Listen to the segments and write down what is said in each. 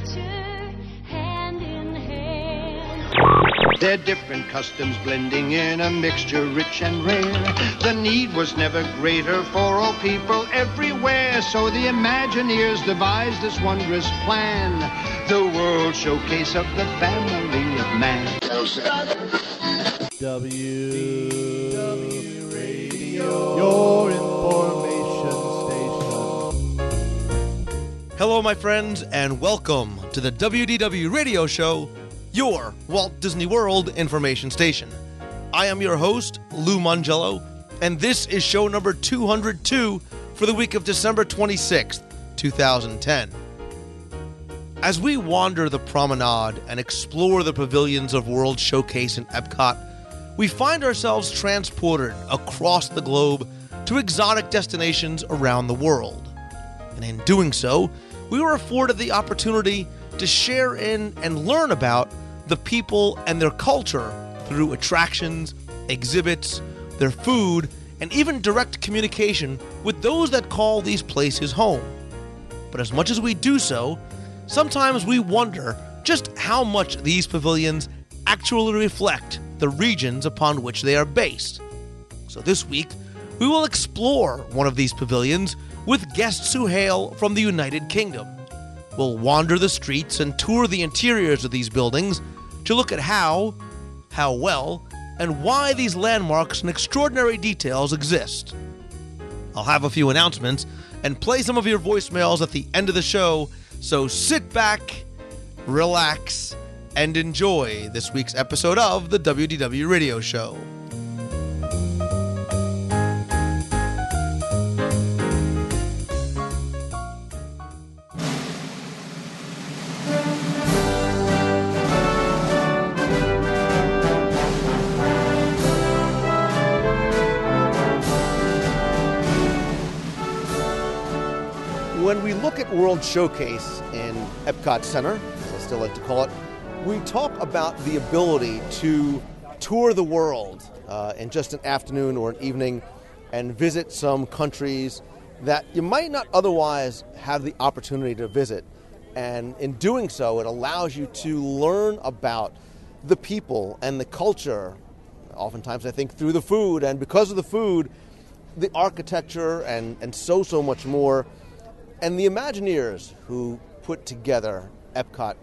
future hand in hand. Their different customs blending in a mixture rich and rare. The need was never greater for all people everywhere. So the Imagineers devised this wondrous plan, the World Showcase of the Family of Man. WDW Radio, your information station. Hello, my friends, and welcome to the WDW Radio Show, your Walt Disney World information station. I am your host, Lou Mongello, and this is show number 202 for the week of December 26th, 2010. As we wander the promenade and explore the pavilions of World Showcase in Epcot, we find ourselves transported across the globe to exotic destinations around the world. And in doing so, we were afforded the opportunity to share in and learn about the people and their culture through attractions, exhibits, their food, and even direct communication with those that call these places home. But as much as we do so, sometimes we wonder just how much these pavilions actually reflect the regions upon which they are based. So this week, we will explore one of these pavilions with guests who hail from the United Kingdom. We'll wander the streets and tour the interiors of these buildings to look at how well, and why these landmarks and extraordinary details exist. I'll have a few announcements and play some of your voicemails at the end of the show, so sit back, relax, and enjoy this week's episode of the WDW Radio Show. When we look at World Showcase in Epcot Center, as I still like to call it, we talk about the ability to tour the world in just an afternoon or an evening and visit some countries that you might not otherwise have the opportunity to visit. And in doing so, it allows you to learn about the people and the culture, oftentimes I think through the food, and because of the food, the architecture and so much more. And the Imagineers who put together Epcot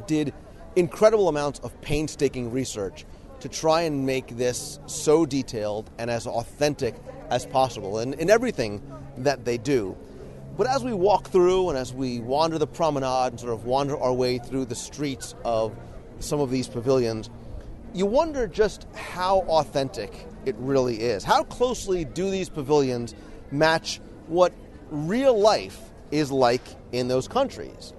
did incredible amounts of painstaking research to try and make this so detailed and as authentic as possible in everything that they do. But as we walk through and as we wander the promenade and sort of wander our way through the streets of some of these pavilions, you wonder just how authentic it really is. How closely do these pavilions match what real life is like in those countries?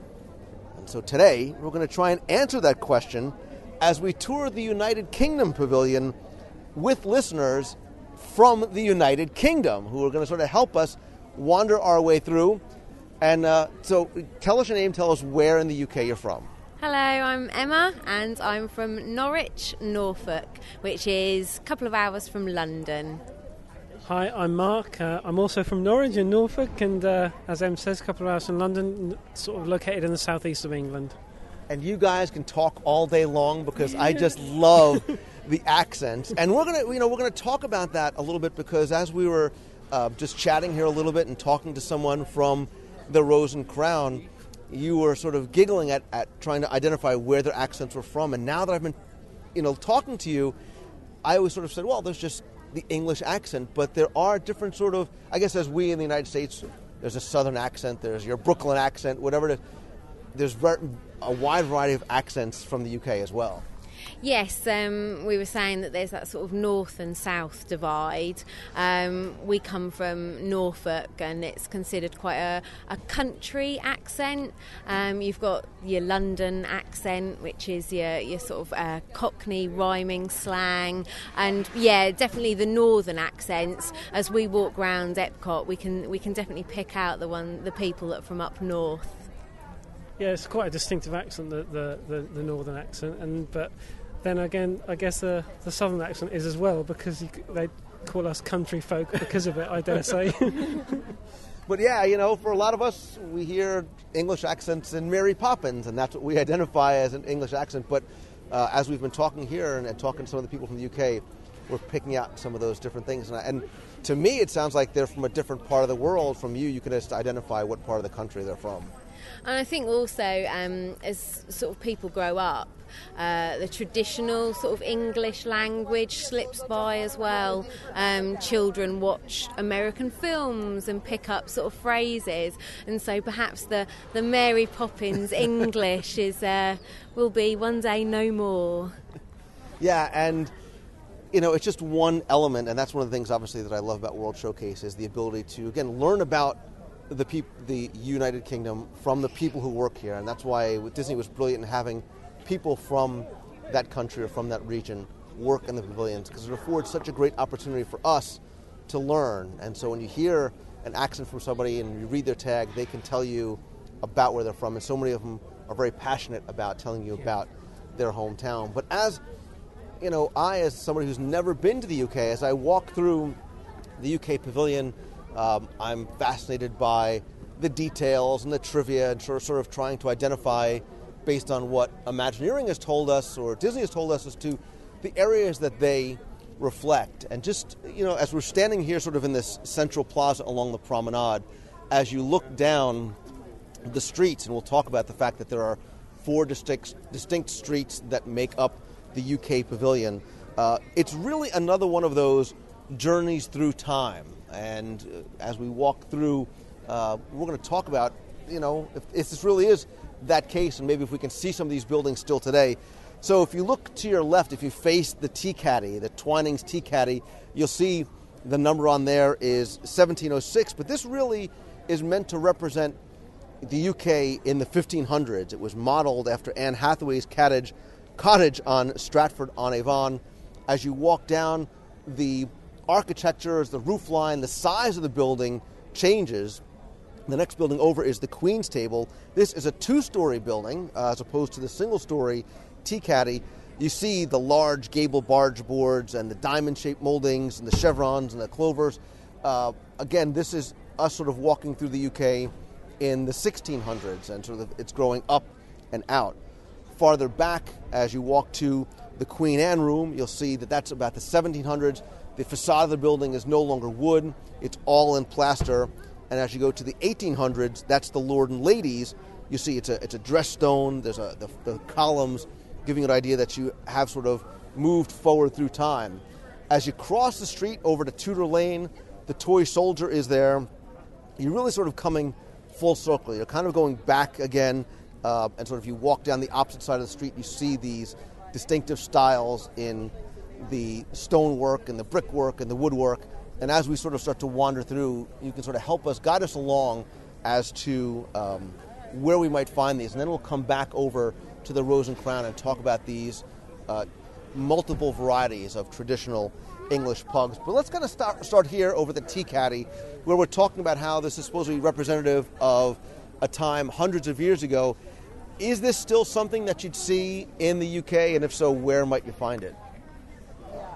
And so today, we're going to try and answer that question as we tour the United Kingdom Pavilion with listeners from the United Kingdom who are going to sort of help us wander our way through. And so tell us your name, tell us where in the UK you're from. Hello, I'm Emma and I'm from Norwich, Norfolk, which is a couple of hours from London. Hi, I'm Mark. I'm also from Norwich in Norfolk, and as Em says, a couple of hours from London, sort of located in the southeast of England. And you guys can talk all day long because I just love the accents. And we're gonna talk about that a little bit because as we were just chatting here a little bit and talking to someone from the Rose and Crown, you were sort of giggling at trying to identify where their accents were from. And now that I've been, talking to you, I always sort of said, well, there's just the English accent, but there are different sort of, I guess as we in the United States, there's a Southern accent, there's your Brooklyn accent, whatever it is. There's a wide variety of accents from the UK as well. Yes, we were saying that there's that sort of north and south divide. We come from Norfolk and it's considered quite a country accent. You've got your London accent, which is your sort of Cockney rhyming slang. And yeah, definitely the northern accents. As we walk around Epcot, we can definitely pick out the people that are from up north. Yeah, it's quite a distinctive accent, the northern accent, but then again, I guess the southern accent is as well, because they call us country folk because of it, I dare say. But yeah, for a lot of us, we hear English accents in Mary Poppins, and that's what we identify as an English accent. But as we've been talking here and talking to some of the people from the UK, we're picking out some of those different things. And to me, it sounds like they're from a different part of the world. From you can just identify what part of the country they're from. And I think also, as sort of people grow up, the traditional sort of English language slips by as well. Children watch American films and pick up sort of phrases, and so perhaps the Mary Poppins English will be one day no more. Yeah, and it's just one element, and that's one of the things, obviously, that I love about World Showcase is the ability to, again, learn about the United Kingdom from the people who work here. And that's why Disney was brilliant in having people from that country or from that region work in the pavilions, because it affords such a great opportunity for us to learn. And so when you hear an accent from somebody and you read their tag, they can tell you about where they're from. And so many of them are very passionate about telling you about their hometown. But as as somebody who's never been to the UK, as I walk through the UK pavilion, I'm fascinated by the details and the trivia and sort of trying to identify, based on what Imagineering has told us or Disney has told us, as to the areas that they reflect. And just, as we're standing here sort of in this central plaza along the promenade, as you look down the streets, and we'll talk about the fact that there are 4 distinct streets that make up the UK pavilion, it's really another one of those journeys through time. And as we walk through, we're going to talk about, if this really is that case, and maybe if we can see some of these buildings still today. So if you look to your left, if you face the tea caddy, the Twinings tea caddy, you'll see the number on there is 1706. But this really is meant to represent the UK in the 1500s. It was modeled after Anne Hathaway's cottage on Stratford-on-Avon. As you walk down, the architecture, the roof line, the size of the building changes. The next building over is the Queen's Table. This is a 2-story building as opposed to the single-story tea caddy. You see the large gable barge boards and the diamond-shaped moldings and the chevrons and the clovers. Again, this is us sort of walking through the UK in the 1600s, and sort of it's growing up and out. Farther back, as you walk to the Queen Anne room, you'll see that that's about the 1700s. The facade of the building is no longer wood. It's all in plaster. And as you go to the 1800s, that's the Lord and Ladies. You see it's a dressed stone. There's the columns giving you an idea that you have sort of moved forward through time. As you cross the street over to Tudor Lane, the Toy Soldier is there. You're really sort of coming full circle. You're kind of going back again. And sort of you walk down the opposite side of the street, you see these distinctive styles in the stonework and the brickwork and the woodwork. And as we sort of start to wander through, you can sort of guide us along as to where we might find these. And then we'll come back over to the Rose and Crown and talk about these multiple varieties of traditional English pugs. But let's kind of start here over the tea caddy, where we're talking about how this is supposed to be representative of a time hundreds of years ago. Is this still something that you'd see in the UK? And if so, where might you find it?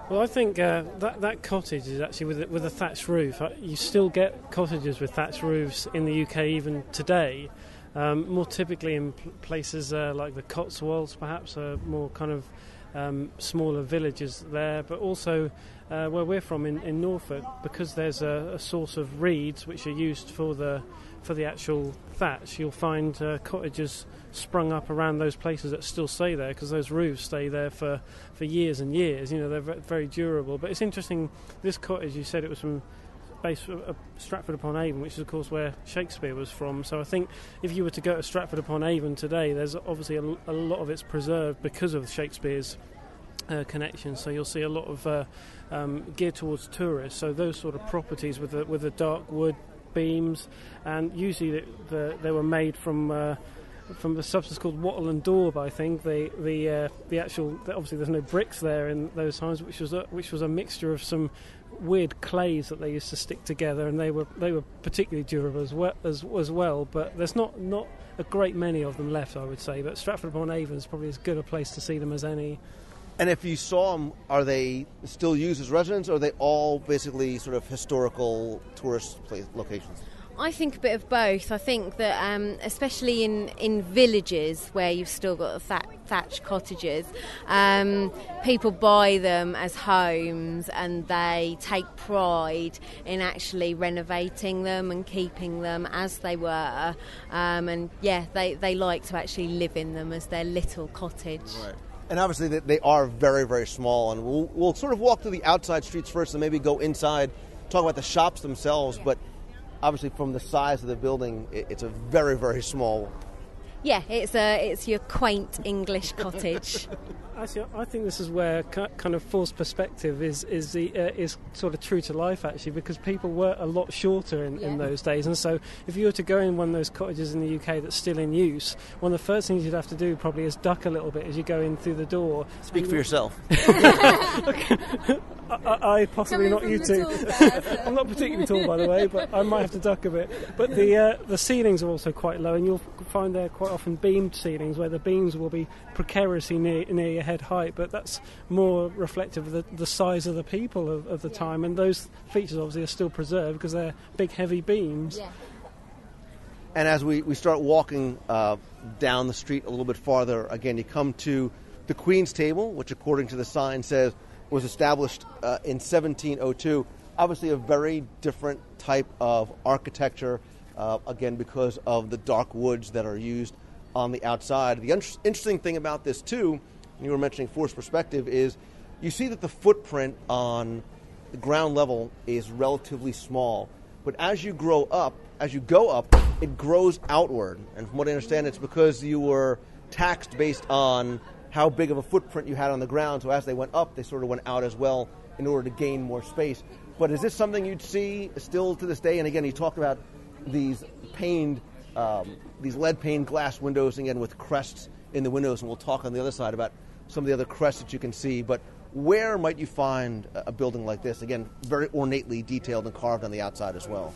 Well, I think that cottage is actually with a thatched roof. You still get cottages with thatched roofs in the UK even today. More typically in places like the Cotswolds, perhaps, more kind of smaller villages there. But also where we're from in Norfolk, because there's a source of reeds which are used for the actual thatch, you'll find cottages sprung up around those places that still stay there, because those roofs stay there for years and years. They're very durable. But it's interesting, this cottage, you said it was from Stratford-upon-Avon, which is of course where Shakespeare was from. So I think if you were to go to Stratford-upon-Avon today, there's obviously a lot of it's preserved because of Shakespeare's connection. So you'll see a lot of geared towards tourists. So those sort of properties with the dark wood beams, and usually they were made from the substance called wattle and daub. I think the actual, obviously there's no bricks there in those times, which was a mixture of some weird clays that they used to stick together, and they were particularly durable as well. But there's not a great many of them left, I would say. But Stratford-upon-Avon is probably as good a place to see them as any. And if you saw them, are they still used as residents, or are they all basically sort of historical tourist locations? I think a bit of both. I think that especially in villages where you've still got thatched cottages, people buy them as homes and they take pride in actually renovating them and keeping them as they were. And yeah, they like to actually live in them as their little cottage. Right. And obviously they are very, very small. And we'll sort of walk through the outside streets first and maybe go inside, talk about the shops themselves. But obviously, from the size of the building, it's a very, very small. Yeah, it's your quaint English cottage. Actually, I think this is where kind of false perspective is sort of true to life, actually, because people were a lot shorter in those days. And so if you were to go in one of those cottages in the UK that's still in use, one of the first things you'd have to do probably is duck a little bit as you go in through the door. Speak for yourself. I possibly not you two. I'm not particularly tall, by the way, but I might have to duck a bit. But the ceilings are also quite low, and you'll find they're quite often beamed ceilings, where the beams will be precariously near your head height, but that's more reflective of the size of the people of the time, and those features obviously are still preserved because they're big, heavy beams. Yeah. And as we start walking down the street a little bit farther, again, you come to the Queen's Table, which according to the sign says was established in 1702. Obviously a very different type of architecture, again, because of the dark woods that are used on the outside. The interesting thing about this, too, and you were mentioning forced perspective, is you see that the footprint on the ground level is relatively small. But as you go up, it grows outward. And from what I understand, it's because you were taxed based on how big of a footprint you had on the ground. So as they went up, they sort of went out as well in order to gain more space. But is this something you'd see still to this day? And again, you talked about these lead-paned glass windows, again, with crests in the windows, and we'll talk on the other side about some of the other crests that you can see. But where might you find a building like this? Again, very ornately detailed and carved on the outside as well.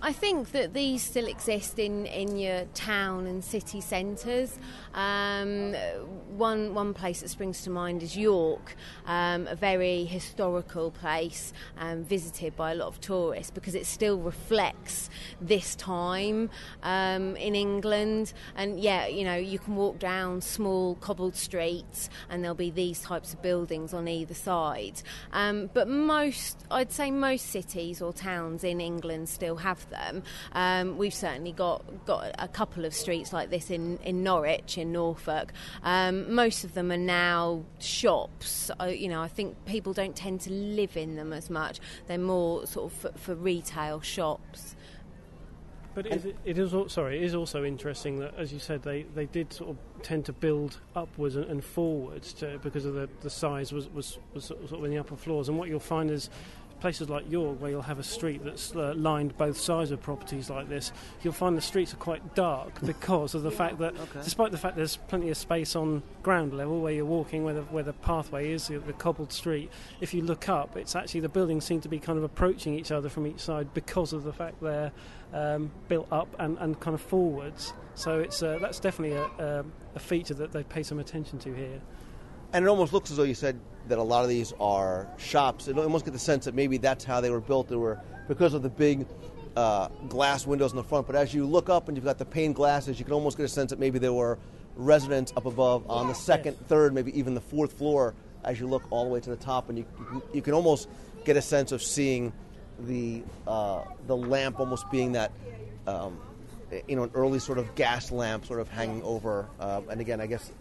I think that these still exist in your town and city centres. One place that springs to mind is York, a very historical place visited by a lot of tourists because it still reflects this time in England. And yeah, you know, you can walk down small cobbled streets and there'll be these types of buildings on either side. But I'd say most cities or towns in England still have them. We've certainly got a couple of streets like this in Norwich, in Norfolk. Most of them are now shops. I think people don't tend to live in them as much. They're more sort of for retail shops. But it is also interesting that, as you said, they did sort of tend to build upwards and forwards because of the size was sort of in the upper floors. And what you'll find is places like York, where you'll have a street that's lined both sides of properties like this, you'll find the streets are quite dark because of the fact that, despite the fact there's plenty of space on ground level where you're walking, where the pathway is, the cobbled street, if you look up, it's actually the buildings seem to be kind of approaching each other from each side because of the fact they're built up and kind of forwards. So it's that's definitely a feature that they pay some attention to here. And it almost looks as though you said that a lot of these are shops. It almost get the sense that maybe that's how they were built. They were because of the big glass windows in the front. But as you look up and you've got the pane glasses, you can almost get a sense that maybe there were residents up above on the second, third, maybe even the fourth floor as you look all the way to the top. And you can almost get a sense of seeing the lamp almost being that an early sort of gas lamp sort of hanging over. And again, I guess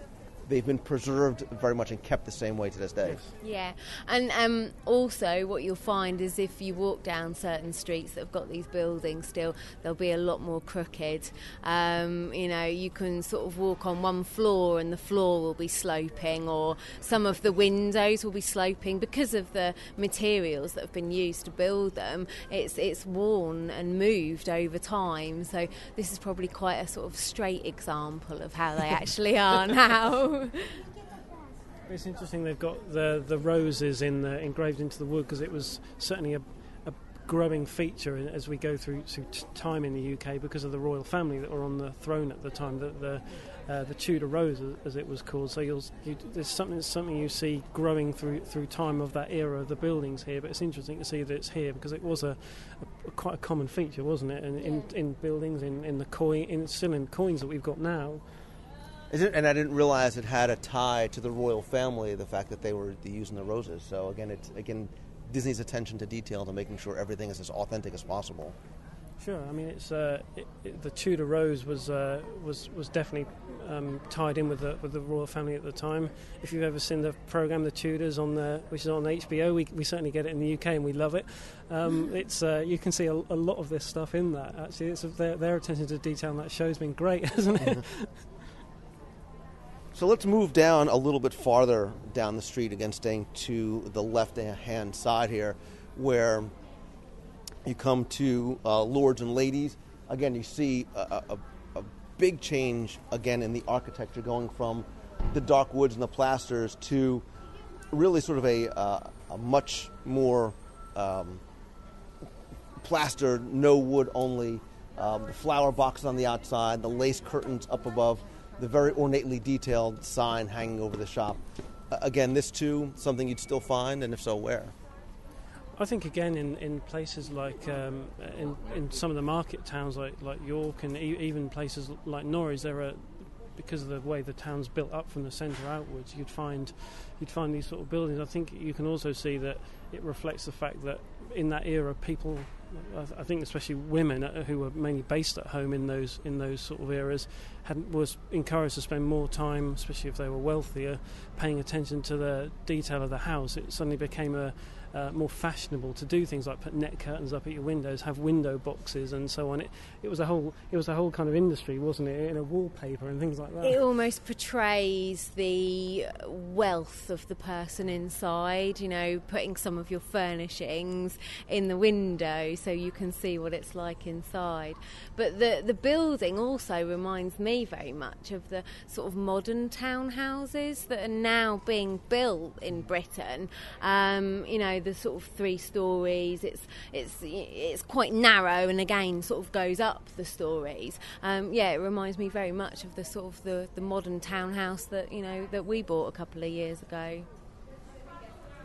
they've been preserved very much and kept the same way to this day. Yeah, and also what you'll find is if you walk down certain streets that have got these buildings still, they'll be a lot more crooked. You can sort of walk on one floor and the floor will be sloping, or some of the windows will be sloping because of the materials that have been used to build them. It's worn and moved over time, so this is probably quite a sort of straight example of how they actually are now. It's interesting they've got the roses engraved into the wood, because it was certainly a growing feature as we go through time in the UK because of the royal family that were on the throne at the time, the Tudor Rose, as it was called. So there's something you see growing through time of that era of the buildings here. But it's interesting to see that it's here because it was quite a common feature, wasn't it? In buildings, in the still in coins that we've got now. And I didn't realize it had a tie to the royal family, the fact that they were using the roses. So again, Disney's attention to detail to making sure everything is as authentic as possible. Sure, I mean it's the Tudor Rose was definitely tied in with the royal family at the time. If you've ever seen the program The Tudors which is on HBO, we certainly get it in the UK and we love it. It's you can see a lot of this stuff in that. Actually, it's their attention to detail in that show's been great, hasn't it? So let's move down a little bit farther down the street, again staying to the left-hand side here, where you come to Lords and Ladies. Again, you see a big change, again, in the architecture, going from the dark woods and the plasters to really sort of a much more plastered, no wood only, the flower boxes on the outside, the lace curtains up above, the very ornately detailed sign hanging over the shop. Again, this too, something you'd still find, and if so, where? I think again in places like in some of the market towns like York and even places like Norwich, there are, because of the way the town's built up from the centre outwards, you'd find these sort of buildings. I think you can also see that it reflects the fact that in that era, people, I think especially women who were mainly based at home in those sort of eras, was encouraged to spend more time, especially if they were wealthier, paying attention to the detail of the house. It suddenly became more fashionable to do things like put net curtains up at your windows, have window boxes, and so on. It was a whole kind of industry, wasn't it? In a wallpaper and things like that. It almost portrays the wealth of the person inside. You know, putting some of your furnishings in the window so you can see what it's like inside. But the building also reminds me very much of the sort of modern townhouses that are now being built in Britain. You know, the sort of 3 stories. It's quite narrow, and again sort of goes up the stories. It reminds me very much of the sort of the modern townhouse that that we bought a couple of years ago.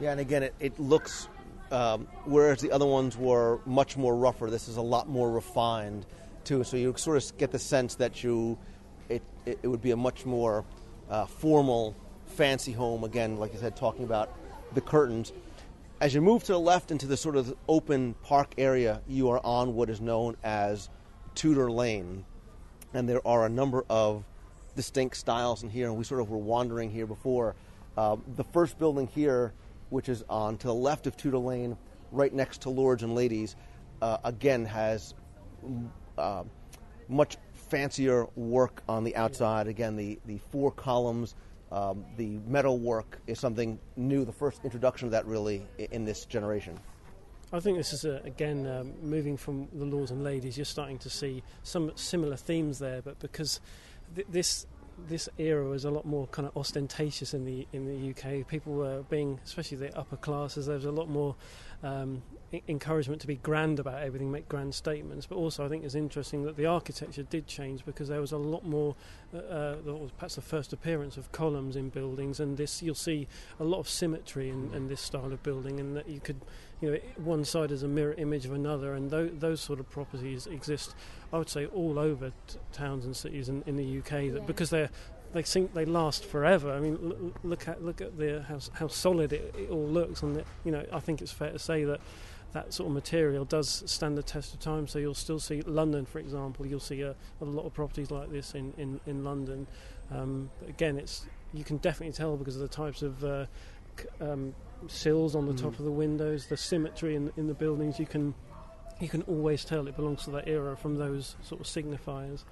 Yeah, and again, it looks whereas the other ones were much more rougher, this is a lot more refined too. So you sort of get the sense that it would be a much more formal, fancy home. Again, like I said, talking about the curtains. As you move to the left into the sort of open park area, you are on what is known as Tudor Lane. And there are a number of distinct styles in here, and we sort of were wandering here before. The first building here, which is on to the left of Tudor Lane, right next to Lords and Ladies, again has much fancier work on the outside. Again, the 4 columns, the metal work is something new, the first introduction of that really in this generation. I think this is, again, moving from the Lords and Ladies, you're starting to see some similar themes there, but because this era was a lot more kind of ostentatious in the UK. People were being, especially the upper classes, there was a lot more encouragement to be grand about everything, make grand statements. But also I think it's interesting that the architecture did change, because there was a lot more, perhaps the first appearance of columns in buildings, and this, you'll see a lot of symmetry in this style of building, and that you could, one side is a mirror image of another, and those sort of properties exist, I would say, all over towns and cities in the UK, because they last forever. I mean, look at how solid it all looks, and I think it's fair to say that sort of material does stand the test of time. So you'll still see London, for example. You'll see a lot of properties like this in London. But again, you can definitely tell because of the types of sills on the top of the windows, the symmetry in the buildings. You can always tell it belongs to that era from those sort of signifiers.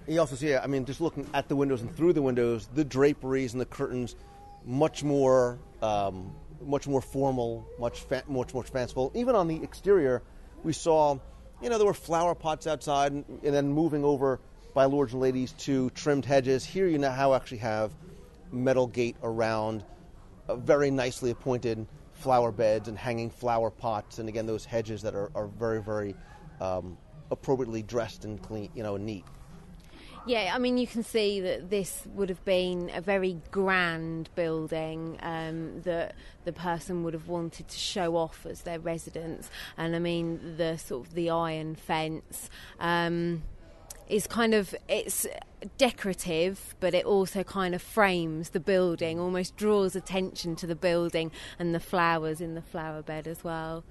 You also see, just looking at the windows and through the windows, the draperies and the curtains, much more formal, much more fanciful. Even on the exterior, we saw, there were flower pots outside, and then moving over by Lords and Ladies to trimmed hedges. Here you now actually have metal gate around, very nicely appointed flower beds and hanging flower pots, and again those hedges that are very, very appropriately dressed and clean, and neat. Yeah, I mean, you can see that this would have been a very grand building that the person would have wanted to show off as their residence. And I mean, the sort of the iron fence is it's decorative, but it also kind of frames the building, almost draws attention to the building and the flowers in the flower bed as well.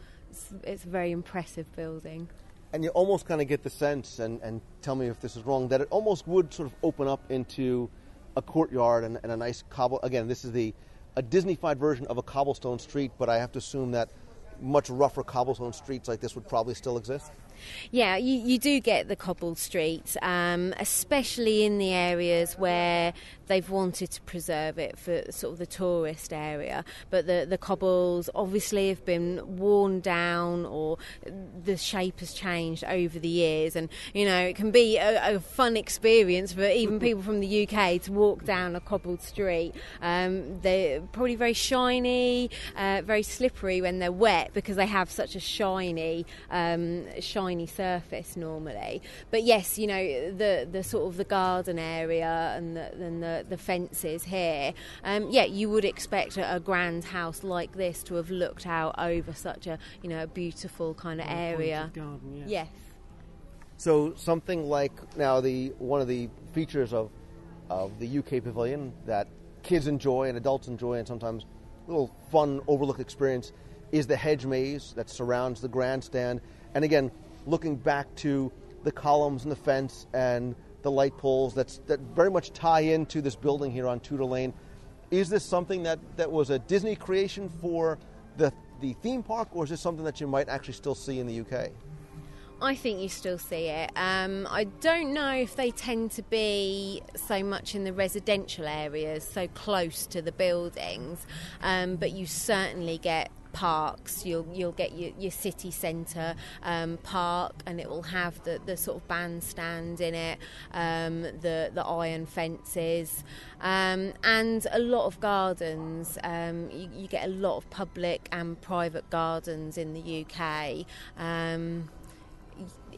It's a very impressive building. And you almost kind of get the sense, and tell me if this is wrong, that it almost would sort of open up into a courtyard and a nice cobble. Again, this is a Disney-fied version of a cobblestone street, but I have to assume that much rougher cobblestone streets like this would probably still exist. Yeah, you do get the cobbled streets, especially in the areas where they've wanted to preserve it for sort of the tourist area. But the cobbles obviously have been worn down, or the shape has changed over the years. And, it can be a fun experience for even people from the UK to walk down a cobbled street. They're probably very shiny, very slippery when they're wet, because they have such a shiny surface normally. But yes, the sort of the garden area and the fences here, you would expect a grand house like this to have looked out over such a a beautiful kind of area. Garden, yes. So something like now one of the features of the UK Pavilion that kids enjoy and adults enjoy, and sometimes a little fun overlook experience, is the hedge maze that surrounds the grandstand. And again, looking back to the columns and the fence and the light poles that very much tie into this building here on Tudor Lane. Is this something that was a Disney creation for the theme park, or is this something that you might actually still see in the UK? I think you still see it. I don't know if they tend to be so much in the residential areas, so close to the buildings, but you certainly get parks. You'll get your city centre park, and it will have the sort of bandstand in it, the iron fences, and a lot of gardens. You get a lot of public and private gardens in the UK.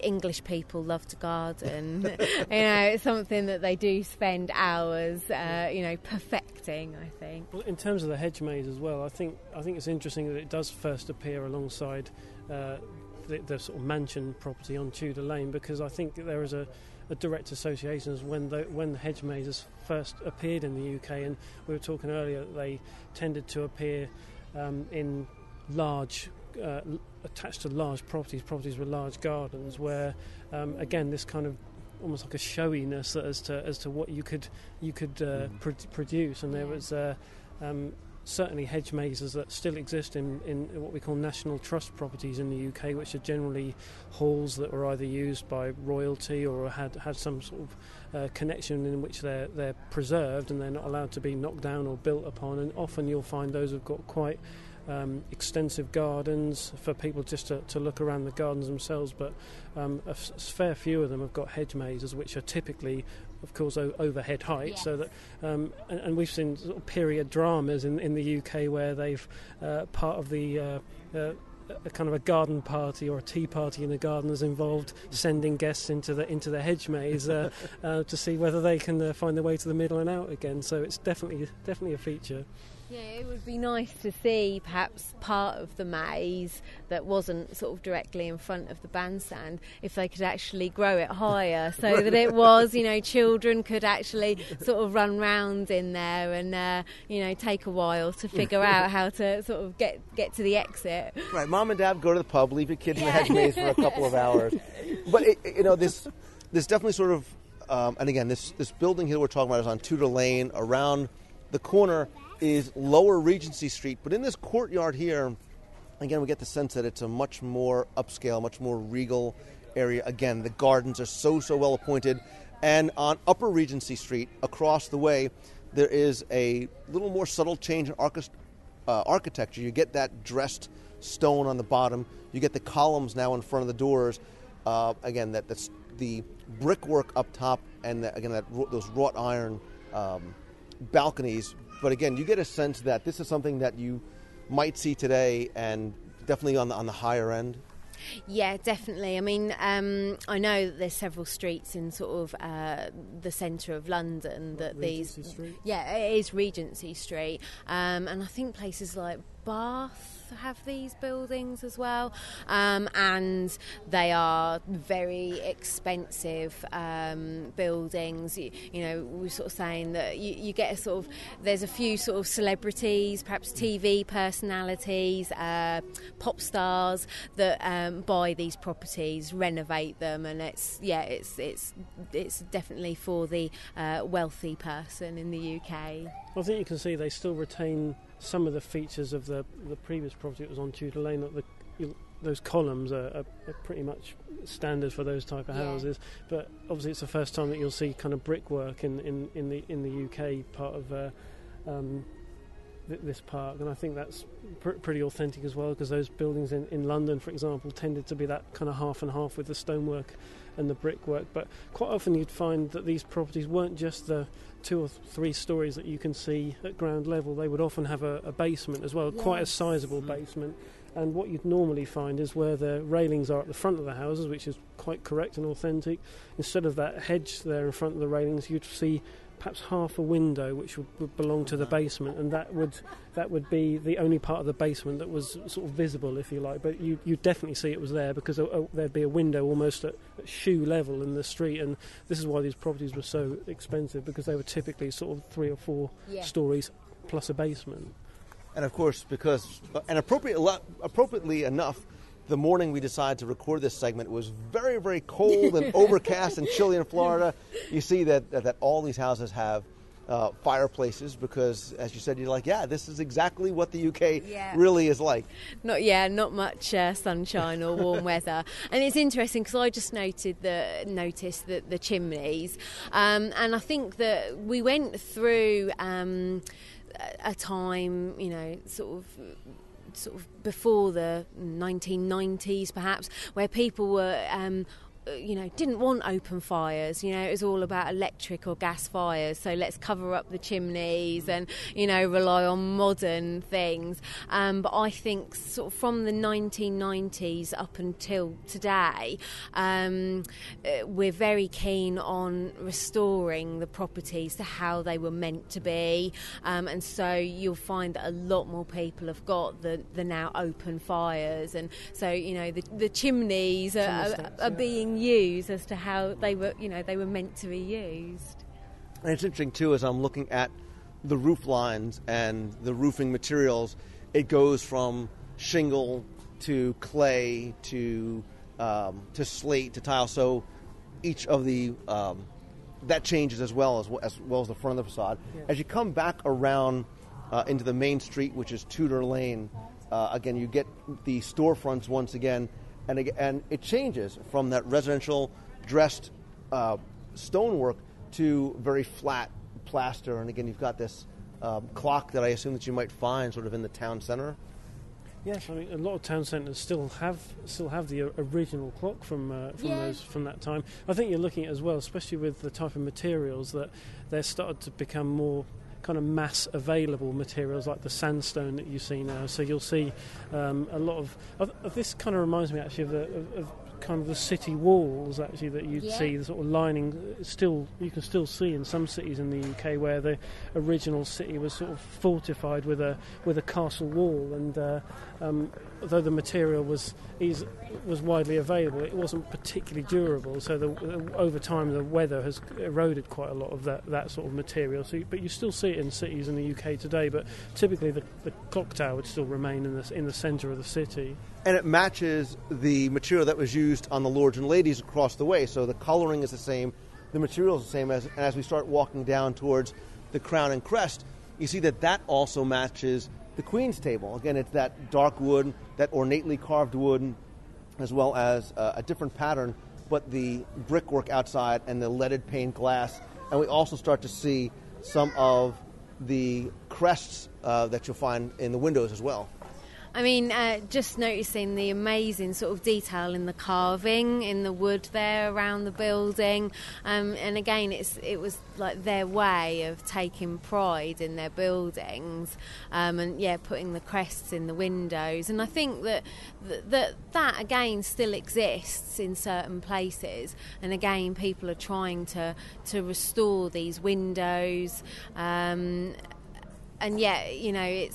English people love to garden. It's something that they do spend hours, perfecting, I think. Well, in terms of the hedge maze as well, I think it's interesting that it does first appear alongside the sort of mansion property on Tudor Lane, because I think there is a direct association as when the hedge mazes first appeared in the UK, and we were talking earlier that they tended to appear in large. Attached to large properties with large gardens, where again this kind of almost like a showiness as to what you could produce, and there was certainly hedge mazes that still exist in what we call national trust properties in the UK, which are generally halls that were either used by royalty or had some sort of connection in which they're preserved and they're not allowed to be knocked down or built upon, and often you'll find those have got quite extensive gardens for people just to look around the gardens themselves, but a fair few of them have got hedge mazes, which are typically, of course, overhead height. Yes. So that and we've seen sort of period dramas in the UK where they've part of the a kind of a garden party or a tea party in the garden has involved sending guests into the hedge maze to see whether they can find their way to the middle and out again. So it's definitely a feature. Yeah, it would be nice to see perhaps part of the maze that wasn't sort of directly in front of the bandstand, if they could actually grow it higher so that it was, children could actually sort of run round in there and, take a while to figure out how to sort of get to the exit. Right, Mom and Dad go to the pub, leave your kids in the hedge maze for a couple of hours. But, this definitely sort of, and again, this building here we're talking about is on Tudor Lane. Around the corner is Lower Regency Street, but in this courtyard here, again, we get the sense that it's a much more upscale, much more regal area. Again, the gardens are so well appointed, and on Upper Regency Street, across the way, there is a little more subtle change in architecture. You get that dressed stone on the bottom, you get the columns now in front of the doors, again, that's the brickwork up top, and those wrought iron balconies. But again, you get a sense that this is something that you might see today, and definitely on the higher end? Yeah, definitely. I mean, I know that there's several streets in sort of the centre of London that Regency Street? Yeah, it is Regency Street, and I think places like Bath have these buildings as well, and they are very expensive buildings. You know, we're sort of saying that you get a sort of, there's a few sort of celebrities, perhaps TV personalities, pop stars that buy these properties, renovate them, and it's definitely for the wealthy person in the UK. I think you can see they still retain some of the features of the previous property that was on Tudor Lane. Those columns are pretty much standard for those type of houses, but obviously it's the first time that you'll see kind of brickwork in the UK part of this park, and I think that's pretty authentic as well, because those buildings in London, for example, tended to be that kind of half and half with the stonework and the brickwork. But quite often you'd find that these properties weren't just the 2 or 3 stories that you can see at ground level. They would often have a basement as well, quite a sizable basement. And what you'd normally find is where the railings are at the front of the houses, which is quite correct and authentic, instead of that hedge there in front of the railings, you'd see perhaps half a window which would belong to the basement, and that would be the only part of the basement that was sort of visible, if you like. But you definitely see it was there, because there'd be a window almost at shoe level in the street, and this is why these properties were so expensive, because they were typically sort of 3 or 4 stories plus a basement. And of course, appropriately enough, the morning we decided to record this segment was very, very cold and overcast and chilly in Florida. You see that all these houses have fireplaces, because, as you said, you're like, this is exactly what the UK really is like. Not much sunshine or warm weather. And it's interesting, because I just noticed the chimneys, and I think that we went through a time, sort of before the 1990s perhaps, where people were didn't want open fires. It was all about electric or gas fires, so let's cover up the chimneys and rely on modern things, but I think sort of from the 1990s up until today, we're very keen on restoring the properties to how they were meant to be, and so you'll find that a lot more people have got the now open fires, and so the chimneys are being used as to how they were meant to be used. And it's interesting too, as I'm looking at the roof lines and the roofing materials, it goes from shingle to clay to slate to tile. So each of the that changes as well as the front of the facade. Yeah. As you come back around into the main street, which is Tudor Lane, again you get the storefronts once again. And it changes from that residential dressed stonework to very flat plaster. And again, you've got this clock that I assume that you might find sort of in the town centre. Yes, I mean a lot of town centres still have the original clock from that time. I think you're looking at as well, especially with the type of materials that they're started to become more kind of mass available materials, like the sandstone that you see now. So you'll see a lot of this. Kind of reminds me actually of kind of the city walls actually that you'd see, the sort of lining. You can still see in some cities in the UK where the original city was sort of fortified with a castle wall, and although the material was widely available, it wasn't particularly durable. So over time the weather has eroded quite a lot of that sort of material. But you still see it in cities in the UK today. But typically the clock tower would still remain in the centre of the city. And it matches the material that was used on the Lords and Ladies across the way. So the colouring is the same, the material is the same. As we start walking down towards the Crown and Crest, you see that also matches the Queen's Table. Again, it's that dark wood, that ornately carved wood, as well as a different pattern, but the brickwork outside and the leaded pane glass. And we also start to see some of the crests that you'll find in the windows as well. I mean, just noticing the amazing sort of detail in the carving in the wood there around the building, and again, it was like their way of taking pride in their buildings, and putting the crests in the windows. And I think that again still exists in certain places. And again, people are trying to restore these windows. And yet, you know,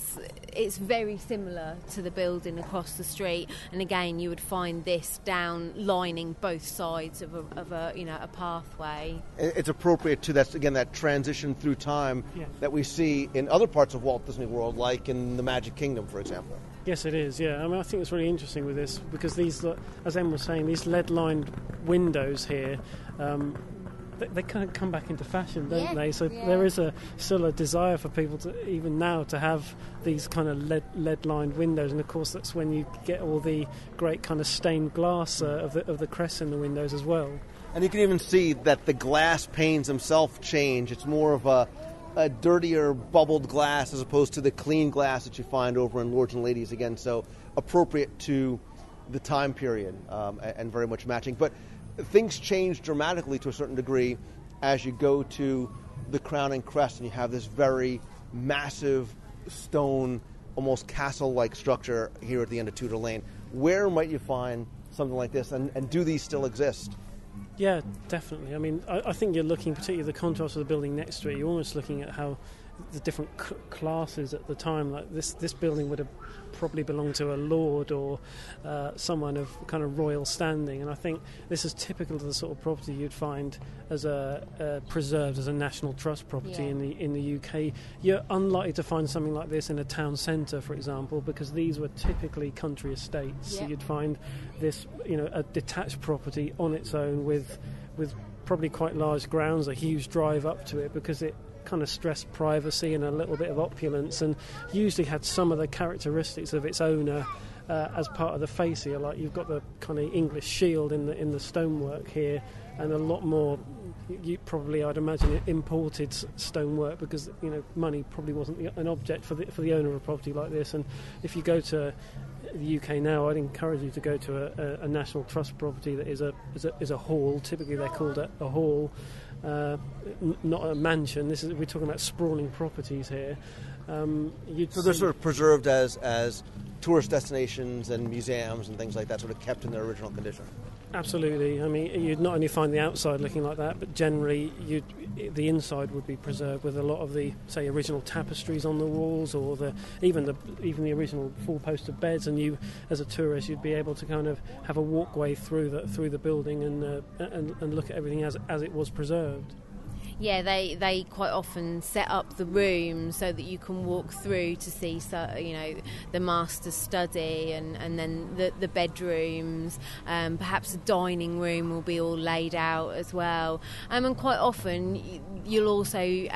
it's very similar to the building across the street. And again, you would find this down lining both sides of a pathway. It's appropriate to that transition through time that we see in other parts of Walt Disney World, like in the Magic Kingdom, for example. Yes, it is. Yeah, I mean, I think it's really interesting with this because these, as Em was saying, these lead-lined windows here. They kind of come back into fashion, don't they? So there is still a desire for people to, even now, to have these kind of lead-lined windows, and of course that's when you get all the great kind of stained glass of the crests in the windows as well. And you can even see that the glass panes themselves change. It's more of a dirtier, bubbled glass as opposed to the clean glass that you find over in Lords and Ladies again. So appropriate to the time period and very much matching. But things change dramatically to a certain degree as you go to the Crown and Crest, and you have this very massive stone, almost castle-like structure here at the end of Tudor Lane. Where might you find something like this, and do these still exist? Yeah, definitely. I mean, I think you're looking, particularly the contrast of the building next to it, you're almost looking at how the different classes at the time, like this building would have probably belonged to a lord or someone of kind of royal standing, and I think this is typical of the sort of property you'd find as preserved as a national trust property in the UK. You're unlikely to find something like this in a town centre, for example, because these were typically country estates. So you'd find this, you know, a detached property on its own with probably quite large grounds, a huge drive up to it, because it kind of stressed privacy and a little bit of opulence, and usually had some of the characteristics of its owner as part of the fascia. Like you've got the kind of English shield in the stonework here, and a lot more. I'd imagine, imported stonework, because you know money probably wasn't an object for the owner of a property like this. And if you go to the UK now, I'd encourage you to go to a national trust property that is a hall. Typically, they're called a hall. Not a mansion. We're talking about sprawling properties here. So they're sort of preserved as tourist destinations and museums and things like that, sort of kept in their original condition. Absolutely. I mean, you'd not only find the outside looking like that, but generally the inside would be preserved with a lot of the, say, original tapestries on the walls, or even the original four-poster beds. And you, as a tourist, you'd be able to kind of have a walkway through the building and look at everything as it was preserved. Yeah, they quite often set up the rooms so that you can walk through to see, the master's study and then the bedrooms. Perhaps the dining room will be all laid out as well. And quite often you'll also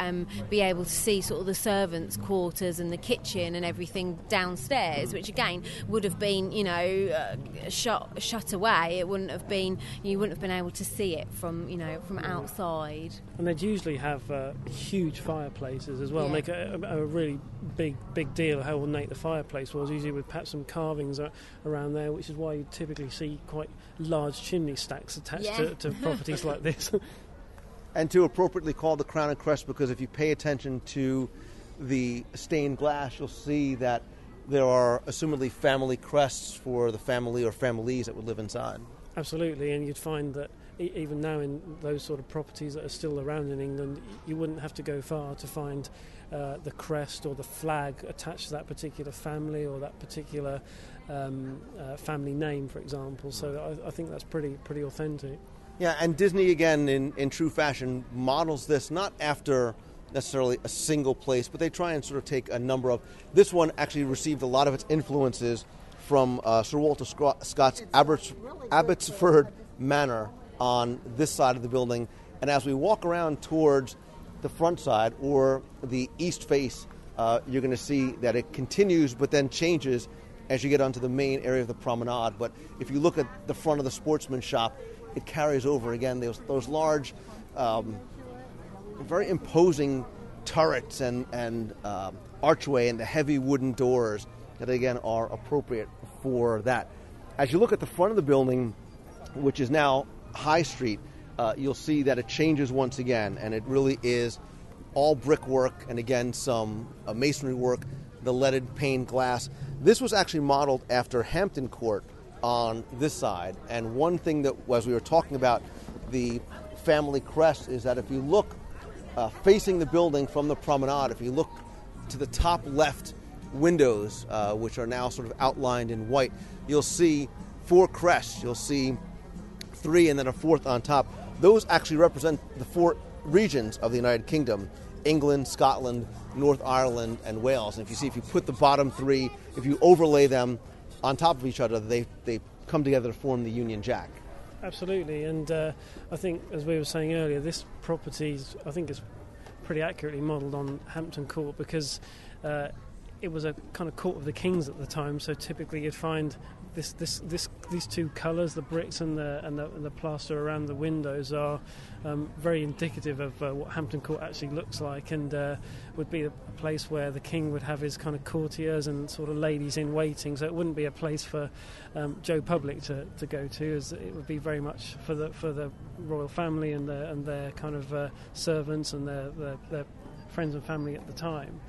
be able to see sort of the servants' quarters and the kitchen and everything downstairs, which again would have been, shut away. You wouldn't have been able to see it from outside. And they'd usually have huge fireplaces as well. Make a really big deal of how ornate the fireplace was, usually with perhaps some carvings around there, which is why you typically see quite large chimney stacks attached to properties like this. And to appropriately call the Crown and Crest, because if you pay attention to the stained glass, you'll see that there are assumedly family crests for the family or families that would live inside. Absolutely, and you'd find that even now in those sort of properties that are still around in England, you wouldn't have to go far to find the crest or the flag attached to that particular family or that particular family name, for example. So I think that's pretty authentic. Yeah, and Disney, again, in true fashion, models this not after necessarily a single place, but they try and sort of take a number of... This one actually received a lot of its influences from Sir Walter Scott's Abbotsford Manor on this side of the building. And as we walk around towards the front side or the east face, you're going to see that it continues but then changes as you get onto the main area of the promenade. But if you look at the front of the sportsman shop, it carries over again. Those large, very imposing turrets and archway and the heavy wooden doors that again are appropriate for that. As you look at the front of the building, which is now High Street, you'll see that it changes once again, and it really is all brickwork and again some masonry work, the leaded pane glass. This was actually modeled after Hampton Court on this side, and one thing that, as we were talking about the family crest, is that if you look facing the building from the promenade, if you look to the top left windows, which are now sort of outlined in white, you'll see 4 crests. You'll see 3 and then a 4th on top. Those actually represent the 4 regions of the United Kingdom: England, Scotland, North Ireland, and Wales. And if you put the bottom 3, if you overlay them on top of each other, they come together to form the Union Jack. Absolutely, and I think, as we were saying earlier, this property, I think, is pretty accurately modelled on Hampton Court, because it was a kind of court of the kings at the time. So typically, you'd find these 2 colours, the bricks and the plaster around the windows, are very indicative of what Hampton Court actually looks like, and would be a place where the king would have his kind of courtiers and sort of ladies in waiting. So it wouldn't be a place for Joe Public to go to, as it would be very much for the royal family and their kind of servants and their friends and family at the time.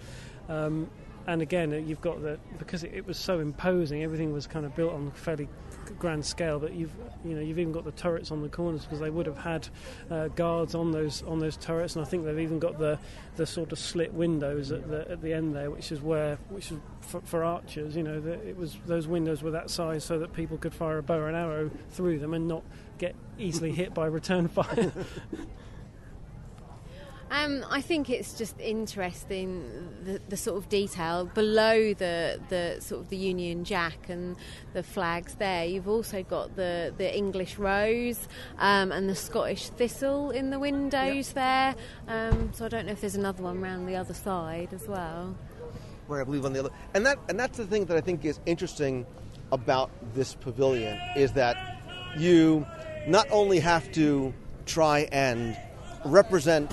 And again, you've got because it was so imposing, everything was kind of built on a fairly grand scale. But you've even got the turrets on the corners, because they would have had guards on those turrets, and I think they've even got the sort of slit windows at the end there, which is for archers. Those windows were that size so that people could fire a bow and arrow through them and not get easily hit by return fire. I think it's just interesting the sort of detail below the sort of the Union Jack and the flags there. You've also got the English rose and the Scottish thistle in the windows there. So I don't know if there's another one around the other side as well. Where I believe on the other, and that's the thing that I think is interesting about this pavilion, is that you not only have to try and represent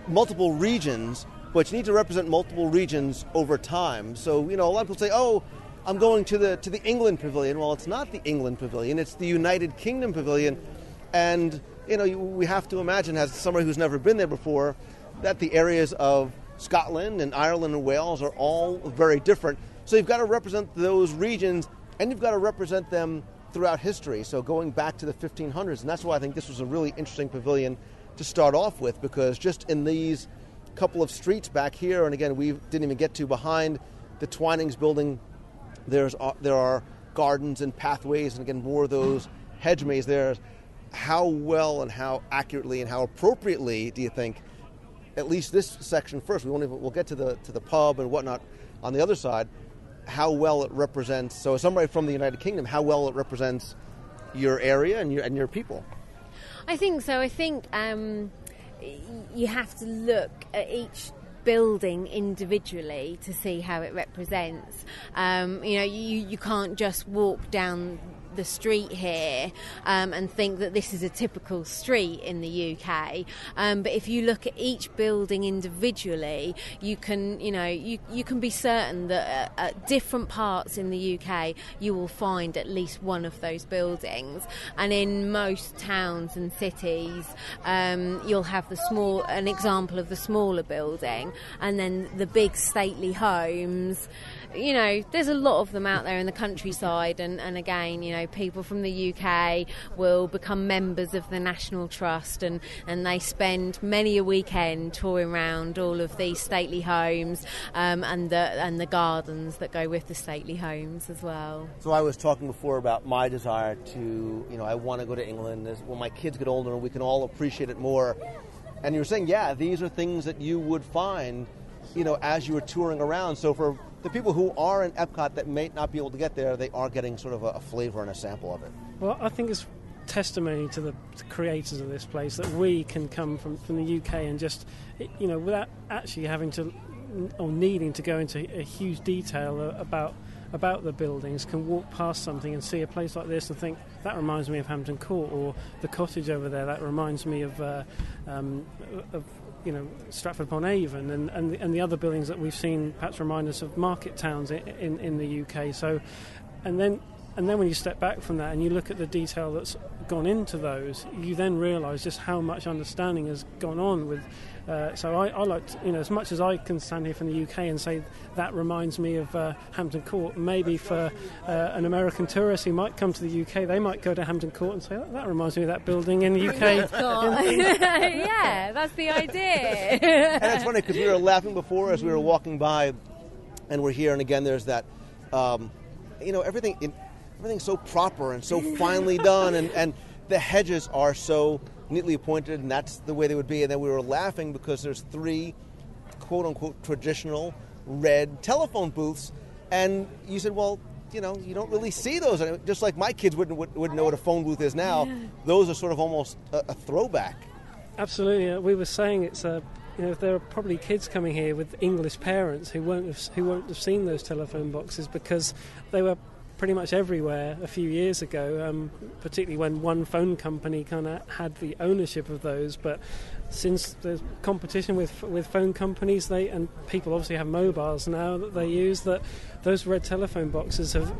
multiple regions, but you need to represent multiple regions over time. So, a lot of people say, "Oh, I'm going to the England Pavilion." Well, it's not the England Pavilion; it's the United Kingdom Pavilion. And we have to imagine, as somebody who's never been there before, that the areas of Scotland and Ireland and Wales are all very different. So you've got to represent those regions, and you've got to represent them throughout history. So going back to the 1500s, and that's why I think this was a really interesting pavilion to start off with, because just in these couple of streets back here, and again, we didn't even get to behind the Twinings building, there are gardens and pathways, and again, more of those hedge mazes there. How well and how accurately and how appropriately do you think, at least this section first, we'll get to the pub and whatnot on the other side, how well it represents, so as somebody from the United Kingdom, how well it represents your area and your people? I think so. I think you have to look at each building individually to see how it represents. You can't just walk down the street here and think that this is a typical street in the UK. But if you look at each building individually, you can be certain that at different parts in the UK you will find at least one of those buildings. And in most towns and cities, you'll have an example of the smaller building, and then the big stately homes. There's a lot of them out there in the countryside, and again, people from the UK will become members of the National Trust, and they spend many a weekend touring around all of these stately homes and the gardens that go with the stately homes as well. So I was talking before about my desire to, I want to go to England. When my kids get older, we can all appreciate it more. And you were saying, these are things that you would find, as you were touring around. So for the people who are in Epcot that may not be able to get there, they are getting sort of a flavor and a sample of it. Well, I think it's testimony to the creators of this place that we can come from the UK and just, without actually having to or needing to go into a huge detail about the buildings, can walk past something and see a place like this and think, that reminds me of Hampton Court, or the cottage over there, that reminds me of Stratford-upon-Avon and the other buildings that we've seen perhaps remind us of market towns in the UK. So, and then when you step back from that and you look at the detail that's gone into those, you then realise just how much understanding has gone on with. So I like to, as much as I can stand here from the UK and say that reminds me of Hampton Court, maybe for an American tourist who might come to the UK, they might go to Hampton Court and say, that reminds me of that building in the UK. Yeah, that's the idea. And it's funny because we were laughing before as we were walking by, and we're here, and again there's that, everything's so proper and so finely done, and the hedges are so neatly appointed, and that's the way they would be. And then we were laughing because there's 3 quote-unquote traditional red telephone booths, and you said, well, you don't really see those. Just like my kids wouldn't know what a phone booth is now, those are sort of almost a throwback. Absolutely. We were saying it's there are probably kids coming here with English parents who won't have seen those telephone boxes because they were pretty much everywhere a few years ago, particularly when one phone company kind of had the ownership of those. But since there's competition with phone companies, and people obviously have mobiles now that they use, that those red telephone boxes have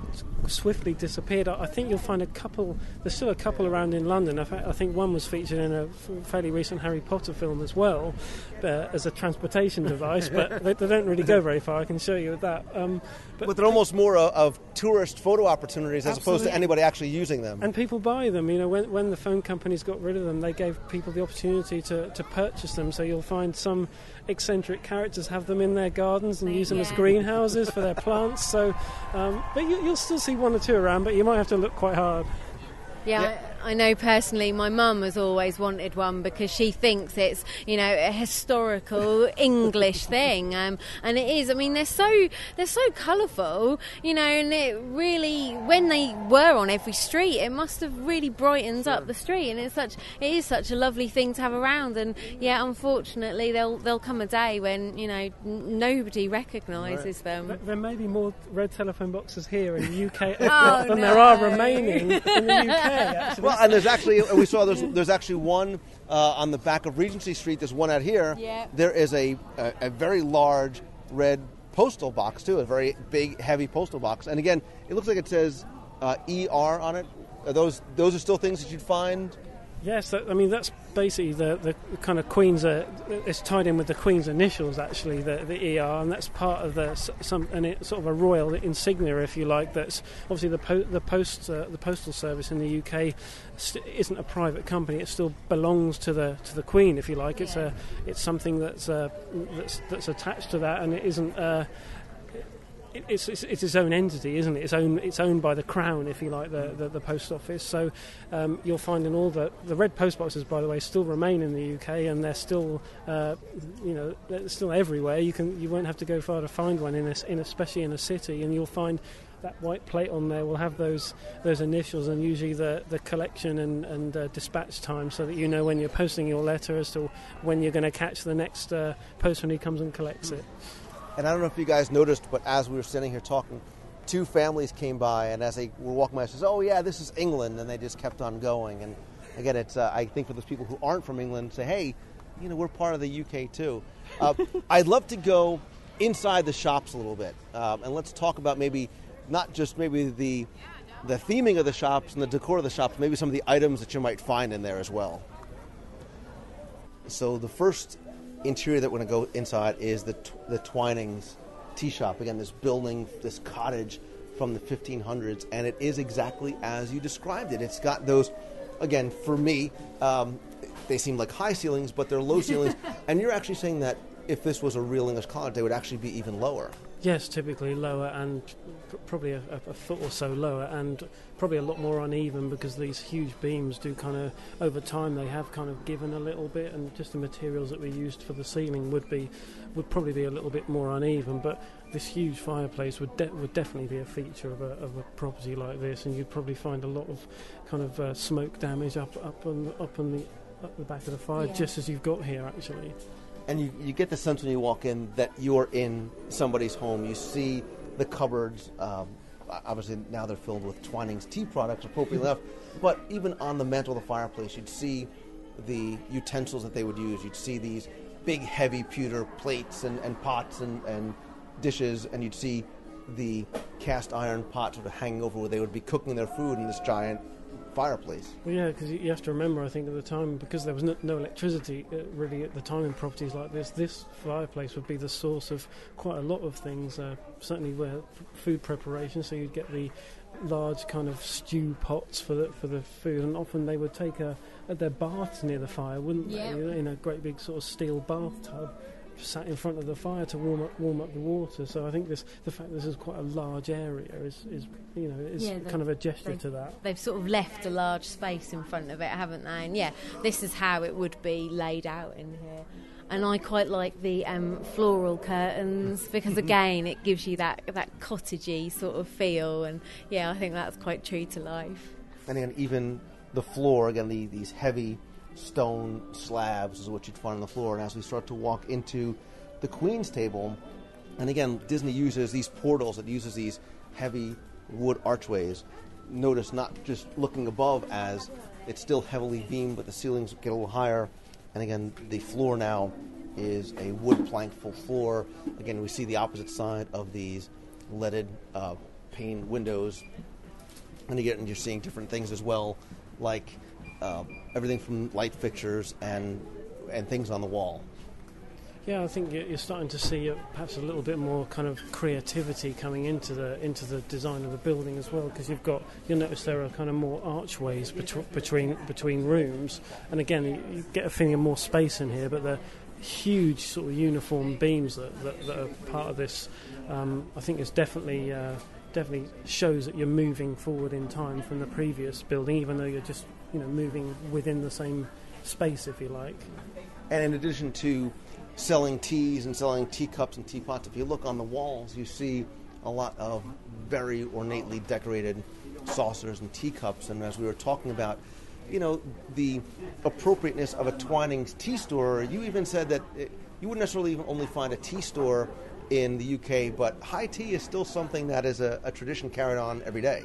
swiftly disappeared. I think you'll find there's still a couple around in London. I think one was featured in a fairly recent Harry Potter film as well, as a transportation device, but they don't really go very far, I can show you that. But they're almost more of tourist photo opportunities as opposed to anybody actually using them. And people buy them. When the phone companies got rid of them, they gave people the opportunity to purchase them. So you'll find some eccentric characters have them in their gardens and use them as greenhouses for their plants. So, but you'll still see 1 or 2 around, but you might have to look quite hard. Yeah, I know personally my mum has always wanted one because she thinks it's, a historical English thing. And it is. I mean, they're so colourful, and it really, when they were on every street, it must have really brightened up the street. And it is such a lovely thing to have around. And yeah, unfortunately, there'll come a day when, nobody recognises them. There may be more red telephone boxes here in the UK than there are remaining in the UK. Actually. Well, and there's actually one on the back of Regency Street. There's one out here. Yep. There is a very large red postal box too, a very big, heavy postal box. And again, it looks like it says ER on it. Those are still things that you'd find. Yes, that's basically the kind of Queen's. It's tied in with the Queen's initials, actually, the ER, and that's part of it's sort of a royal insignia, if you like. That's obviously the postal service in the UK isn't a private company. It still belongs to the Queen, if you like. Yeah. It's something that's attached to that, and it isn't. It's its own entity, isn't it? It's owned by the Crown, if you like, the post office. So you'll find in all the red post boxes, by the way, still remain in the UK, and they're still they're still everywhere. You won't have to go far to find one especially in a city, and you'll find that white plate on there will have those initials and usually the collection and dispatch time, so that you know when you're posting your letter as to when you're going to catch the next postman who comes and collects it. And I don't know if you guys noticed, but as we were sitting here talking, 2 families came by, and as they were walking by, I said, "Oh yeah, this is England," and they just kept on going. And again, it's I think for those people who aren't from England, say, "Hey, we're part of the UK too." I'd love to go inside the shops a little bit, and let's talk about maybe not just maybe the theming of the shops and the decor of the shops, maybe some of the items that you might find in there as well. So the first interior that we're going to go inside is the Twinings tea shop. Again, this building, this cottage from the 1500s, and it is exactly as you described it. It's got those, again, for me, they seem like high ceilings, but they're low ceilings. And you're actually saying that if this was a real English cottage, they would actually be even lower. Yes, typically lower, and probably a foot or so lower, and probably a lot more uneven, because these huge beams do kind of, over time, they have kind of given a little bit, and just the materials that we used for the ceiling would probably be a little bit more uneven. But this huge fireplace would definitely be a feature of a property like this, and you'd probably find a lot of kind of smoke damage up the back of the fire, just as you've got here, actually. And you get the sense when you walk in that you're in somebody's home. You see the cupboards. Obviously, now they're filled with Twinings tea products, appropriately enough. But even on the mantle of the fireplace, you'd see the utensils that they would use. You'd see these big, heavy pewter plates and pots and dishes, and you'd see the cast iron pot sort of hanging over where they would be cooking their food in this giant fireplace. Well, yeah, because you have to remember, I think at the time, because there was no electricity really at the time in properties like this fireplace would be the source of quite a lot of things, certainly where food preparation, so you'd get the large kind of stew pots for the food, and often they would take their baths near the fire, wouldn't they? In a great big sort of steel bathtub, sat in front of the fire to warm up the water. So I think the fact this is quite a large area is kind of a gesture to that. They've sort of left a large space in front of it, haven't they? And yeah, this is how it would be laid out in here. And I quite like the floral curtains because, again, it gives you that cottagey sort of feel. And, yeah, I think that's quite true to life. And again, even the floor, again, these heavy stone slabs is what you'd find on the floor. And as we start to walk into the Queen's table, and again, Disney uses these portals, it uses these heavy wood archways. Notice not just looking above as it's still heavily beamed, but the ceilings get a little higher. And again, the floor now is a wood plank full floor. Again, we see the opposite side of these leaded pane windows. And again, you're seeing different things as well, like everything from light fixtures and things on the wall. Yeah, I think you're starting to see perhaps a little bit more kind of creativity coming into the design of the building as well, because you'll notice there are kind of more archways between rooms, and again you get a feeling of more space in here, but they're huge sort of uniform beams that are part of this. I think it's definitely shows that you're moving forward in time from the previous building, even though you're just moving within the same space, if you like. And in addition to selling teas and selling teacups and teapots, if you look on the walls, you see a lot of very ornately decorated saucers and teacups. And as we were talking about, the appropriateness of a Twinings tea store, you even said that you wouldn't necessarily even only find a tea store in the UK, but high tea is still something that is a tradition carried on every day.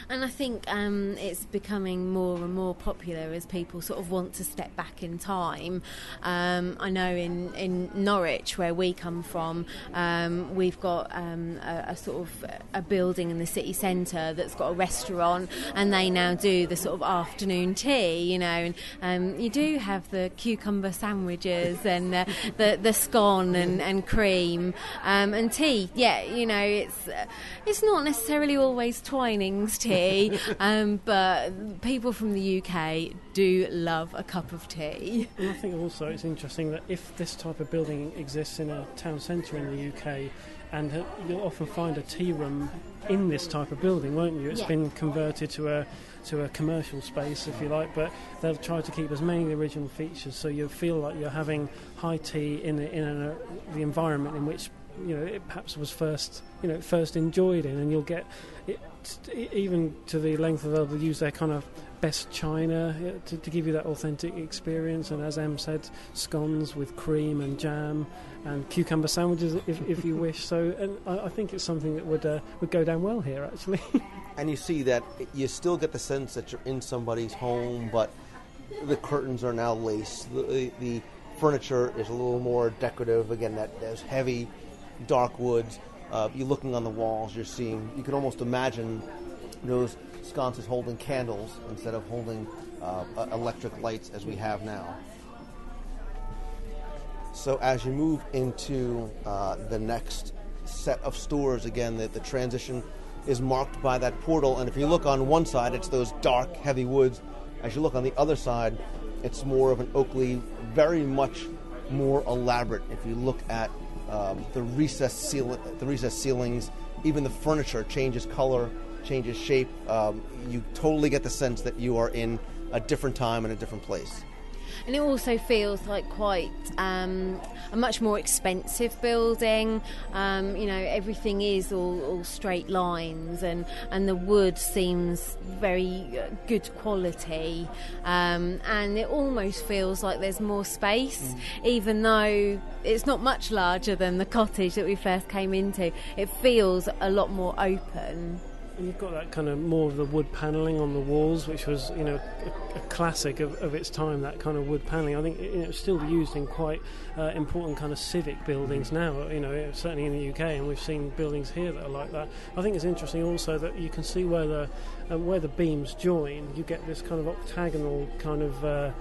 And I think it's becoming more and more popular as people sort of want to step back in time. I know in Norwich, where we come from, we've got a sort of a building in the city centre that's got a restaurant, and they now do the sort of afternoon tea, and you do have the cucumber sandwiches and the scone and cream and tea. Yeah, it's not necessarily always Twinings tea. But people from the UK do love a cup of tea. And I think also it's interesting that if this type of building exists in a town centre in the UK, and you'll often find a tea room in this type of building, won't you? It's been converted to a commercial space, if you like, but they'll try to keep as many of the original features, so you feel like you're having high tea in the environment in which it perhaps was first enjoyed in, and you'll get it even to the length of they'll use their kind of best china to give you that authentic experience. And as Em said, scones with cream and jam and cucumber sandwiches if you wish. So, and I think it's something that would go down well here, actually. And you see that you still get the sense that you're in somebody's home, but the curtains are now lace. The furniture is a little more decorative. Again, there's heavy, dark woods. You're looking on the walls, you can almost imagine those sconces holding candles instead of holding electric lights as we have now. So as you move into the next set of stores, again, the transition is marked by that portal, and if you look on one side, it's those dark, heavy woods. As you look on the other side, it's more of an Oakley, very much more elaborate. If you look at the recessed ceilings, even the furniture changes color, changes shape. You totally get the sense that you are in a different time and a different place. And it also feels like quite a much more expensive building. Everything is all straight lines, and the wood seems very good quality. And it almost feels like there's more space, even though it's not much larger than the cottage that we first came into. It feels a lot more open. And you've got that kind of more of the wood panelling on the walls, which was, a classic of its time, that kind of wood panelling. I think it's still used in quite important kind of civic buildings now, certainly in the UK, and we've seen buildings here that are like that. I think it's interesting also that you can see where the beams join. You get this kind of octagonal kind of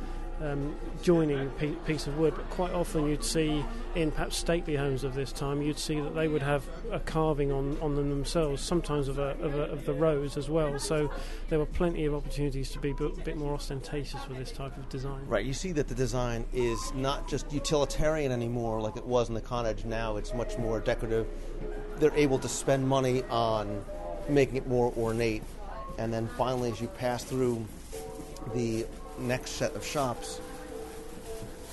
joining piece of wood, but quite often you'd see in perhaps stately homes of this time, you'd see that they would have a carving on them themselves, sometimes of the rose as well. So there were plenty of opportunities to be a bit more ostentatious with this type of design. Right, you see that the design is not just utilitarian anymore like it was in the cottage. Now it's much more decorative. They're able to spend money on making it more ornate, and then finally as you pass through the next set of shops,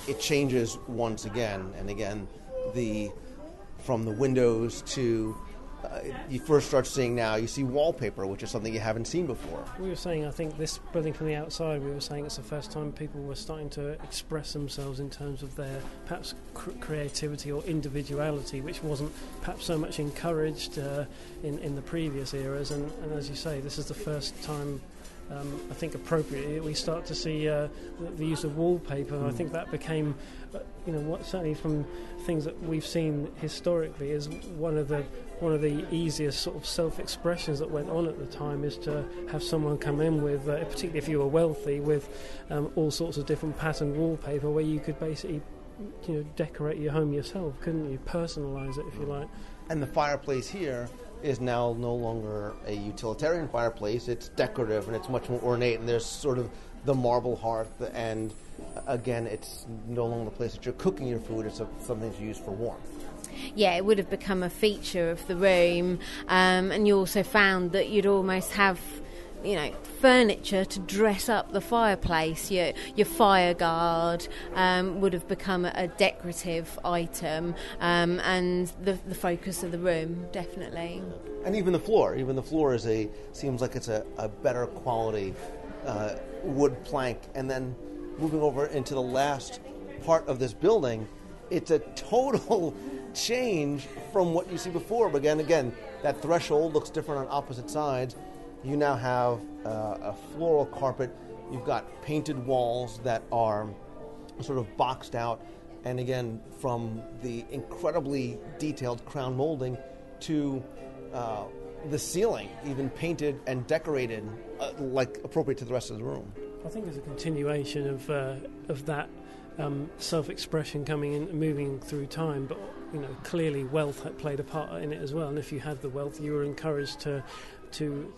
it changes once again and again. From the windows to you first start seeing now, you see wallpaper, which is something you haven't seen before. We were saying, I think this building from the outside, we were saying it's the first time people were starting to express themselves in terms of their perhaps creativity or individuality, which wasn't perhaps so much encouraged in the previous eras. And as you say, this is the first time, I think appropriately, we start to see the use of wallpaper. I think that became, certainly from things that we've seen historically, is one of the easiest sort of self-expressions that went on at the time, is to have someone come in with, particularly if you were wealthy, with all sorts of different patterned wallpaper, where you could basically, decorate your home yourself, couldn't you? Personalise it, if you like. And the fireplace here is now no longer a utilitarian fireplace. It's decorative and it's much more ornate, and there's sort of the marble hearth, and again, it's no longer the place that you're cooking your food. It's something that's used for warmth. Yeah, it would have become a feature of the room, and you also found that you'd almost have furniture to dress up the fireplace. Your fire guard would have become a decorative item, and the focus of the room, definitely. And even the floor seems like it's a better quality wood plank. And then moving over into the last part of this building, it's a total change from what you see before. But again, that threshold looks different on opposite sides. You now have a floral carpet. You've got painted walls that are sort of boxed out. And again, from the incredibly detailed crown molding to the ceiling, even painted and decorated like appropriate to the rest of the room. I think it's a continuation of that self-expression coming in and moving through time, but clearly wealth had played a part in it as well. And if you had the wealth, you were encouraged to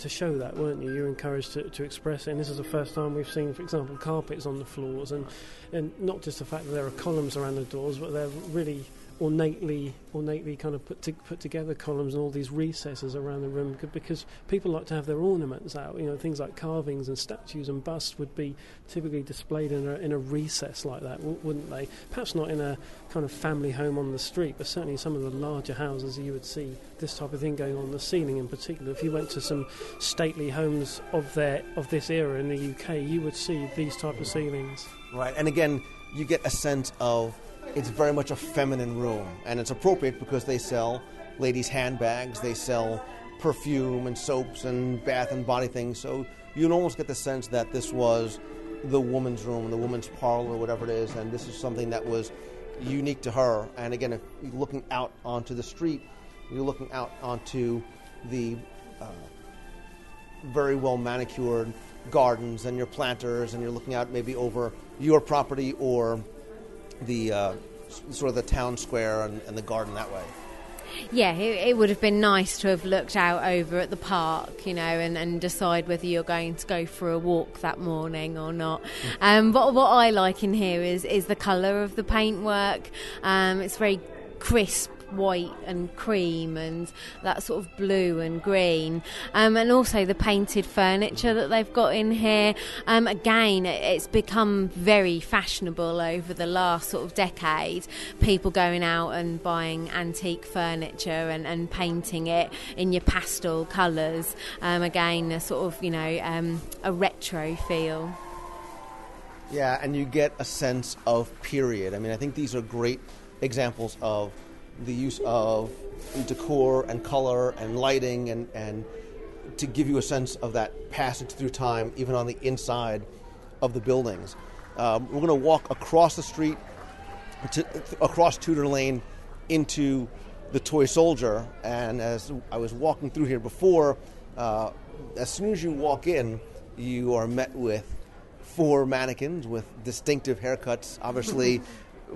show that, weren't you? You're encouraged to express it. And this is the first time we've seen, for example, carpets on the floors, and not just the fact that there are columns around the doors, but they're really ornately kind of put together columns and all these recesses around the room, because people like to have their ornaments out. Things like carvings and statues and busts would be typically displayed in a recess like that, wouldn't they? Perhaps not in a kind of family home on the street, but certainly in some of the larger houses you would see this type of thing going on the ceiling in particular. If you went to some stately homes of this era in the UK, you would see these type of ceilings. Right, and again, you get a sense of it's very much a feminine room, and it's appropriate because they sell ladies' handbags, they sell perfume and soaps and bath and body things, so you'd almost get the sense that this was the woman's room, the woman's parlor, whatever it is, and this is something that was unique to her. And again, if you're looking out onto the street, you're looking out onto the very well manicured gardens and your planters, and you're looking out maybe over your property or the sort of the town square and the garden that way. Yeah, it would have been nice to have looked out over at the park, and decide whether you're going to go for a walk that morning or not. But what I like in here is the colour of the paintwork. It's very crisp, white and cream, and that sort of blue and green, and also the painted furniture that they've got in here. Again, it's become very fashionable over the last sort of decade, people going out and buying antique furniture and painting it in your pastel colours. Again, a sort of a retro feel. Yeah, and you get a sense of period. I mean, I think these are great examples of the use of decor and color and lighting and to give you a sense of that passage through time, even on the inside of the buildings. We're going to walk across the street, across Tudor Lane, into the Toy Soldier. And as I was walking through here before, as soon as you walk in, you are met with 4 mannequins with distinctive haircuts, obviously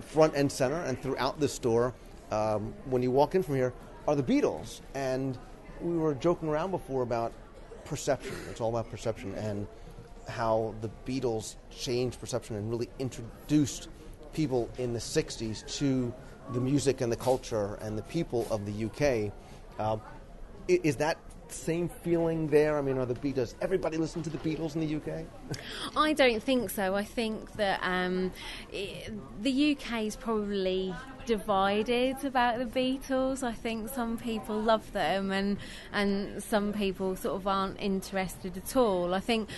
front and center, and throughout the store. When you walk in from here are the Beatles. And we were joking around before about perception. It's all about perception and how the Beatles changed perception and really introduced people in the 60s to the music and the culture and the people of the UK. Is that same feeling there? I mean, does everybody listen to the Beatles in the UK? I don't think so. I think that the UK is probably divided about the Beatles. I think some people love them and some people sort of aren't interested at all. I think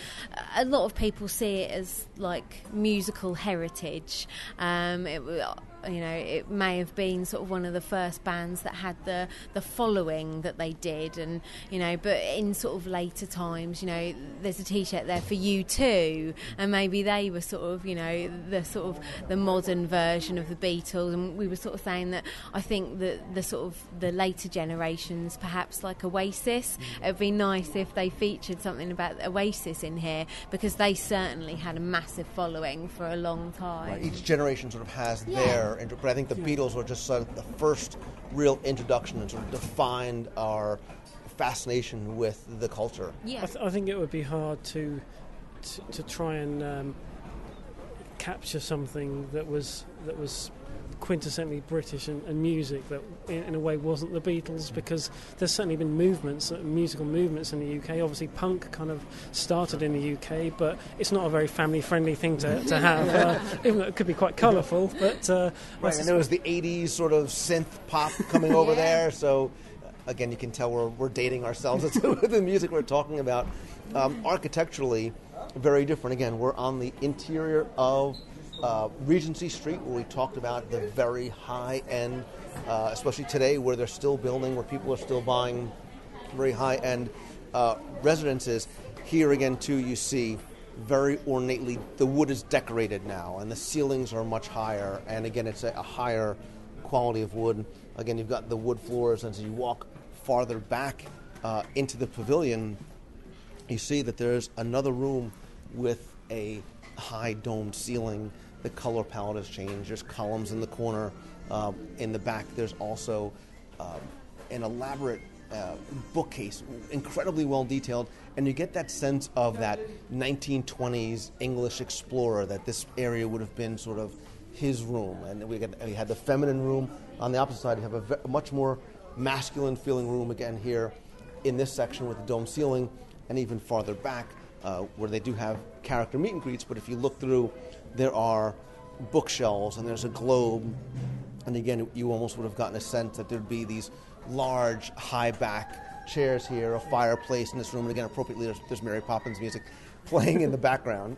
a lot of people see it as like musical heritage. It may have been sort of one of the first bands that had the following that they did, and but in sort of later times, there's a T-shirt there for U2, and maybe they were sort of the modern version of the Beatles. And we were sort of saying that I think that the later generations, perhaps like Oasis, it'd be nice if they featured something about Oasis in here, because they certainly had a massive following for a long time. Right. Each generation sort of has their, but I think the Beatles were just sort of the first real introduction and sort of defined our fascination with the culture. Yeah. I think it would be hard to try and capture something that was quintessentially British and music that in a way wasn't the Beatles, because there's certainly been musical movements in the UK. Obviously punk kind of started in the UK, but it's not a very family friendly thing to have, even though it could be quite colourful. But right, and there was the 80s sort of synth pop coming over there, so again you can tell we're dating ourselves with the music we're talking about. Architecturally very different. Again, we're on the interior of Regency Street, where we talked about the very high end, especially today, where they're still building, where people are still buying very high end residences. Here again, too, you see very ornately the wood is decorated now, and the ceilings are much higher. And again, it's a higher quality of wood. Again, you've got the wood floors, and as you walk farther back into the pavilion, you see that there's another room with a high domed ceiling. The color palette has changed. There's columns in the corner. In the back, there's also an elaborate bookcase, incredibly well detailed, and you get that sense of that 1920s English explorer, that this area would have been sort of his room. And we had the feminine room. On the opposite side, you have a much more masculine feeling room again here in this section with the dome ceiling, and even farther back where they do have character meet and greets. But if you look through, there are bookshelves and there's a globe, and again you almost would have gotten a sense that there'd be these large high back chairs here, a fireplace in this room, and again appropriately there's Mary Poppins music playing in the background.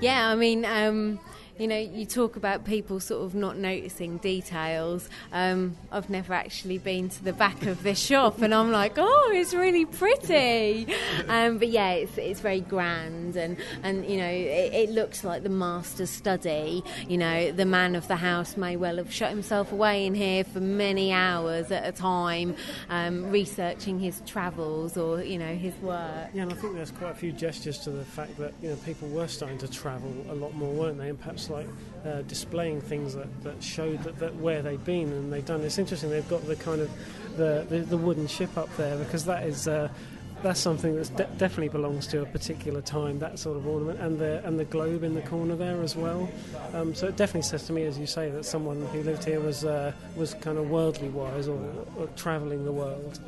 Yeah, I mean, you talk about people sort of not noticing details. I've never actually been to the back of this shop, and I'm like, oh, it's really pretty. But yeah, it's very grand, and it looks like the master's study. The man of the house may well have shut himself away in here for many hours at a time, researching his travels or his work. Yeah, and I think there's quite a few gestures to the fact that people were starting to travel a lot more, weren't they? And perhaps like displaying things that showed that where they've been and they've done. It's interesting they've got the kind of the wooden ship up there, because that is that's something that definitely belongs to a particular time, that sort of ornament, and the globe in the corner there as well. So it definitely says to me, as you say, that someone who lived here was kind of worldly wise or travelling the world.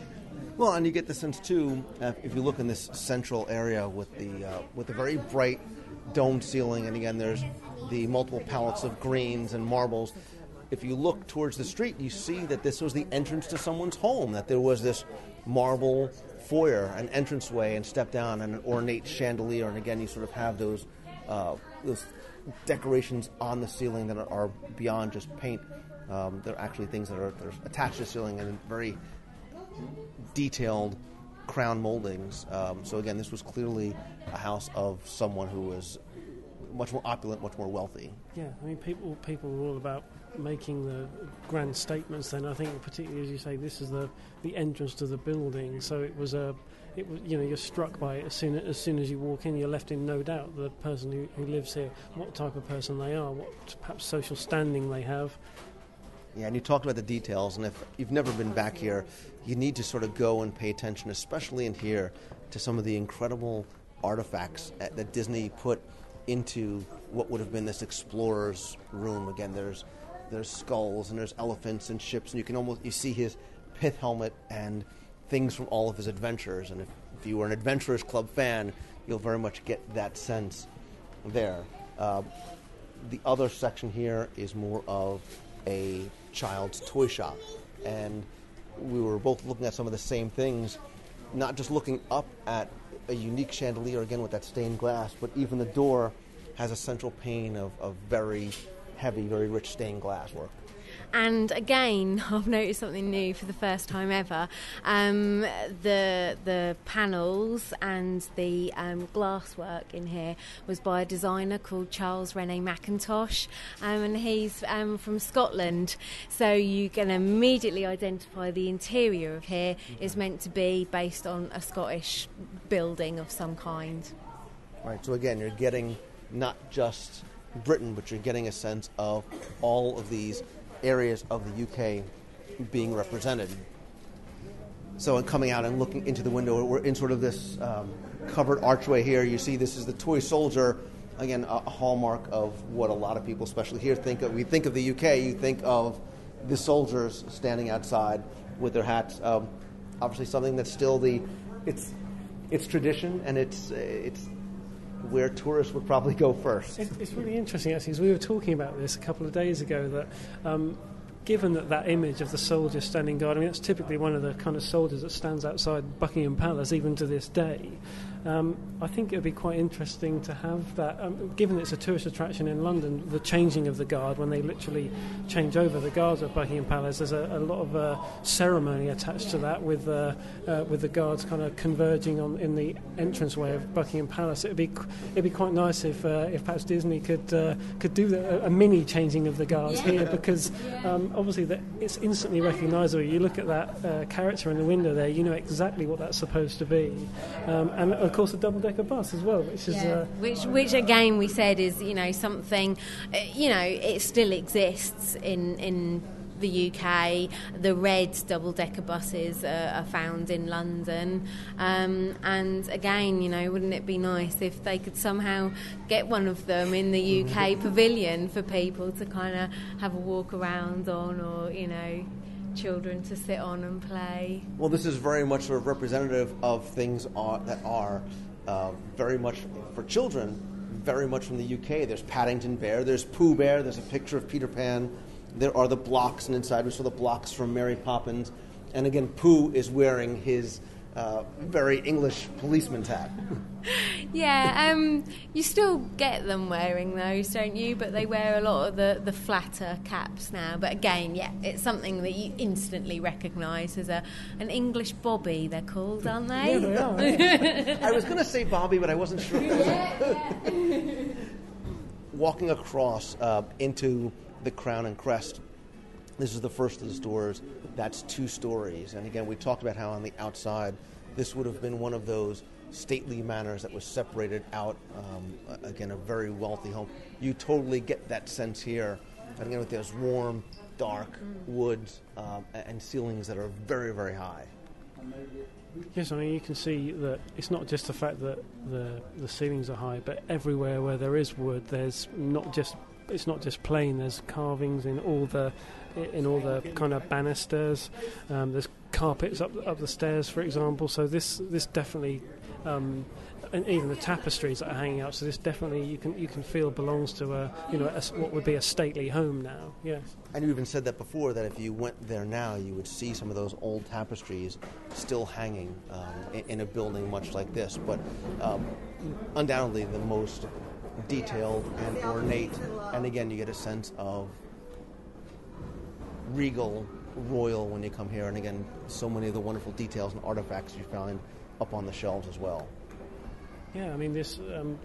Well, and you get the sense too, if you look in this central area with the very bright domed ceiling, and again there's the multiple palettes of greens and marbles. If you look towards the street, you see that this was the entrance to someone's home, that there was this marble foyer, an entranceway, and step down, and an ornate chandelier, and again you sort of have those decorations on the ceiling that are beyond just paint. They're actually things that are attached to the ceiling and very detailed crown moldings. So again, this was clearly a house of someone who was much more opulent, much more wealthy. Yeah, I mean, people were all about making the grand statements then. I think particularly, as you say, this is the entrance to the building, so it was you're struck by it as soon as you walk in. You're left in no doubt the person who lives here, what type of person they are, what perhaps social standing they have. Yeah, and you talked about the details, and if you've never been back here, you need to sort of go and pay attention, especially in here, to some of the incredible artifacts that Disney put into what would have been this explorer's room. Again, there's skulls and there's elephants and ships, and you see his pith helmet and things from all of his adventures. And if you were an Adventurers Club fan, you'll very much get that sense there. The other section here is more of a child's toy shop, and we were both looking at some of the same things, not just looking up at a unique chandelier, again with that stained glass, but even the door has a central pane of very heavy, very rich stained glass work. And again, I've noticed something new for the first time ever. The panels and the glasswork in here was by a designer called Charles René Mackintosh, and he's from Scotland. So you can immediately identify the interior of here is meant to be based on a Scottish building of some kind. Right, so again, you're getting not just Britain, but you're getting a sense of all of these areas of the UK being represented. So coming out and looking into the window, we're in sort of this covered archway here. You see this is the toy soldier, again, a hallmark of what a lot of people, especially here, think of. We think of the UK, you think of the soldiers standing outside with their hats. Obviously something that's still it's tradition, and it's where tourists would probably go first. It's really interesting, actually, as we were talking about this a couple of days ago, that given that image of the soldier standing guard, I mean, that's typically one of the kind of soldiers that stands outside Buckingham Palace even to this day. I think it would be quite interesting to have that, given it's a tourist attraction in London, the changing of the guard, when they literally change over the guards at Buckingham Palace. There's a lot of ceremony attached to that, with the guards kind of converging in the entranceway of Buckingham Palace. It'd be quite nice if perhaps Disney could do a mini changing of the guards here, because obviously it's instantly recognisable. You look at that character in the window there, you know exactly what that's supposed to be, and of course a double-decker bus as well, which is which again we said is something, it still exists in the UK. The red double-decker buses are found in London, and again, wouldn't it be nice if they could somehow get one of them in the UK pavilion for people to kind of have a walk around on, or children to sit on and play. Well, this is very much sort of representative of things that are very much for children, very much from the UK. There's Paddington Bear, there's Pooh Bear, there's a picture of Peter Pan, there are the blocks, and inside we saw the blocks from Mary Poppins, and again, Pooh is wearing his very English policeman's hat. Yeah, you still get them wearing those, don't you? But they wear a lot of the flatter caps now. But again, yeah, it's something that you instantly recognise as an English bobby, they're called, aren't they? Yeah, they are. I was going to say Bobby, but I wasn't sure. Yeah. Walking across into the Crown and Crest, this is the first of the stores. That's 2 stories. And again, we talked about how on the outside, this would have been one of those stately manors that was separated out, again, a very wealthy home. You totally get that sense here. And again, with those warm, dark woods and ceilings that are very, very high. Yes, I mean, you can see that it's not just the fact that the ceilings are high, but everywhere where there is wood, it's not just plain. There's carvings in all the kind of banisters. There's carpets up the stairs, for example. So this definitely, and even the tapestries that are hanging out. So this definitely you can feel belongs to what would be a stately home now. Yes. And you even said that before, that if you went there now, you would see some of those old tapestries still hanging in a building much like this. But undoubtedly the most detailed and ornate, and again you get a sense of regal royal when you come here, and again, so many of the wonderful details and artifacts you find up on the shelves as well. Yeah, I mean, this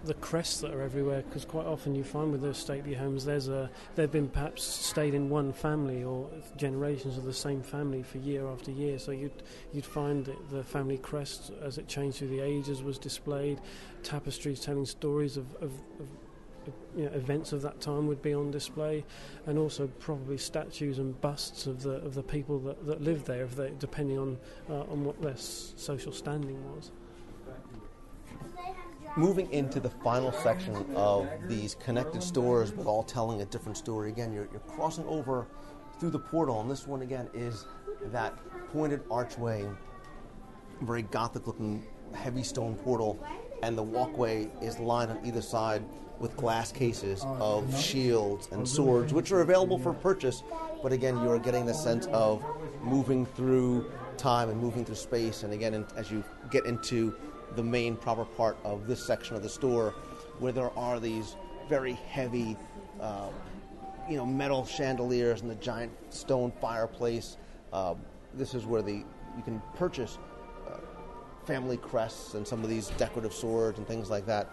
the crests that are everywhere, because quite often you find with those stately homes, they've been perhaps stayed in one family or generations of the same family for year after year. So you'd find that the family crest, as it changed through the ages, was displayed. Tapestries telling stories of events of that time would be on display, and also probably statues and busts of the people that lived there, depending on what their social standing was. Moving into the final section of these connected stores, but all telling a different story. Again, you're crossing over through the portal, and this one again is that pointed archway, very Gothic-looking, heavy stone portal, and the walkway is lined on either side with glass cases of shields and swords, which are available for purchase. But again, you're getting the sense of moving through time and moving through space. And again, as you get into the main proper part of this section of the store, where there are these very heavy, metal chandeliers and the giant stone fireplace. This is where you can purchase family crests and some of these decorative swords and things like that.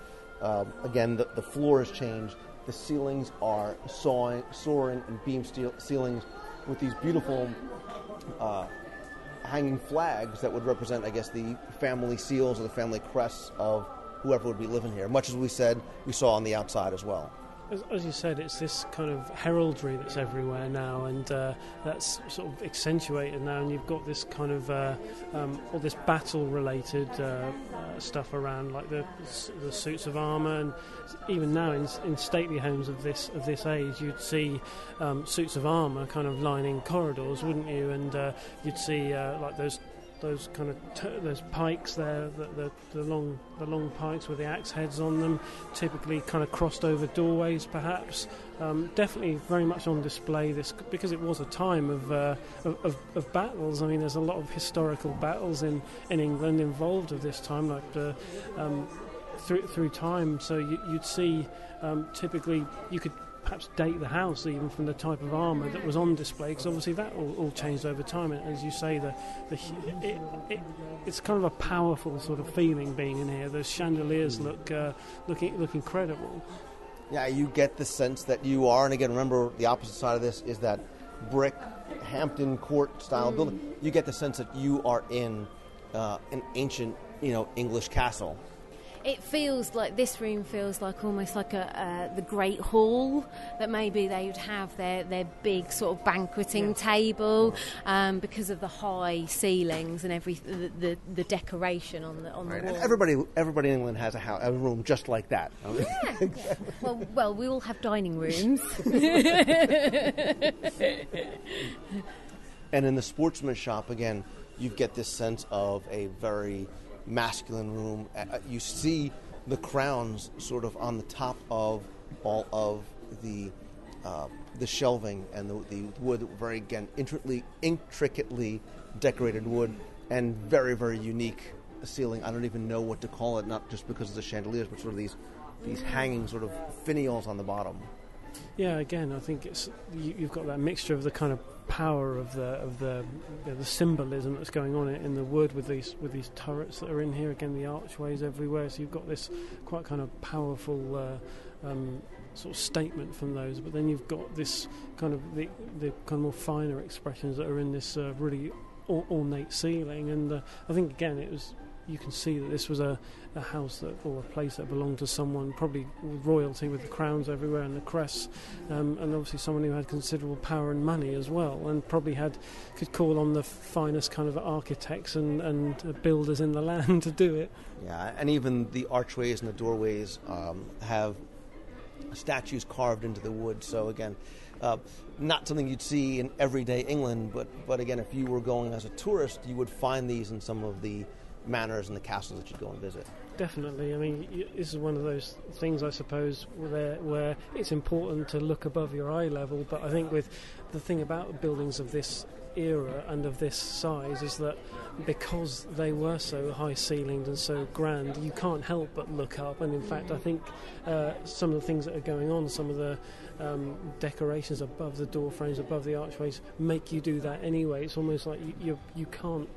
Again, the floor has changed. The ceilings are soaring and beam ceilings with these beautiful hanging flags that would represent, I guess, the family seals or the family crests of whoever would be living here, much as we saw on the outside as well. As you said, it's this kind of heraldry that's everywhere now, and that's sort of accentuated now, and you've got this kind of all this battle-related stuff around, like the suits of armour, and even now in stately homes of this age, you'd see suits of armour kind of lining corridors, wouldn't you? And you'd see like those kind of those pikes there, the long pikes with the axe heads on them, typically kind of crossed over doorways, perhaps. Definitely very much on display. This because it was a time of battles. I mean, there's a lot of historical battles in England involved at this time, like through time. So you'd see typically you could perhaps date the house even from the type of armour that was on display, because obviously that all changed over time. And as you say, it's kind of a powerful sort of feeling being in here. Those chandeliers look incredible. Yeah, you get the sense that you are, and again, remember the opposite side of this is that brick Hampton Court style building. You get the sense that you are in an ancient, English castle. It feels like this room feels like almost like the Great Hall that maybe they would have their big sort of banqueting table, because of the high ceilings and the decoration on the Right. wall. And everybody in England has a room just like that. Yeah. Well, we all have dining rooms. And in the sportsman's shop, again, you get this sense of a very masculine room. You see the crowns sort of on the top of all of the shelving and the wood, very, again, intricately decorated wood, and very, very unique ceiling. I don't even know what to call it, not just because of the chandeliers, but sort of these hanging sort of finials on the bottom. Yeah, again, I think you've got that mixture of the kind of power of the symbolism that's going on in the wood with these turrets that are in here. Again, the archways everywhere. So you've got this quite kind of powerful sort of statement from those. But then you've got this kind of the kind of more finer expressions that are in this really ornate ceiling. And I think again you can see that this was a house or a place that belonged to someone, probably with royalty, with the crowns everywhere and the crests, and obviously someone who had considerable power and money as well, and probably could call on the finest kind of architects and builders in the land to do it. Yeah, and even the archways and the doorways have statues carved into the wood. So again, not something you'd see in everyday England, but again, if you were going as a tourist, you would find these in some of the manors and the castles that you go and visit. Definitely. I mean, this is one of those things, I suppose, where it's important to look above your eye level. But I think with the thing about buildings of this era and of this size is that because they were so high-ceilinged and so grand, you can't help but look up. And in fact, I think some of the things that are going on, some of the decorations above the door frames, above the archways, make you do that anyway. It's almost like you can't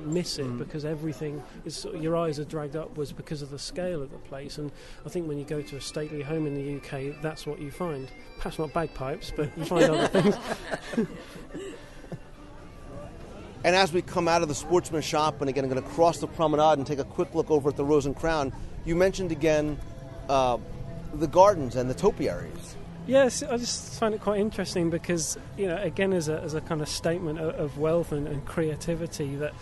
miss it because everything is your eyes are dragged upwards because of the scale of the place. And I think when you go to a stately home in the UK, that's what you find. Perhaps not bagpipes, but you find other things. And as we come out of the sportsman's shop, and again, I'm going to cross the promenade and take a quick look over at the Rose and Crown, you mentioned again the gardens and the topiaries. Yes, I just find it quite interesting because, again, as a kind of statement of wealth and creativity, that,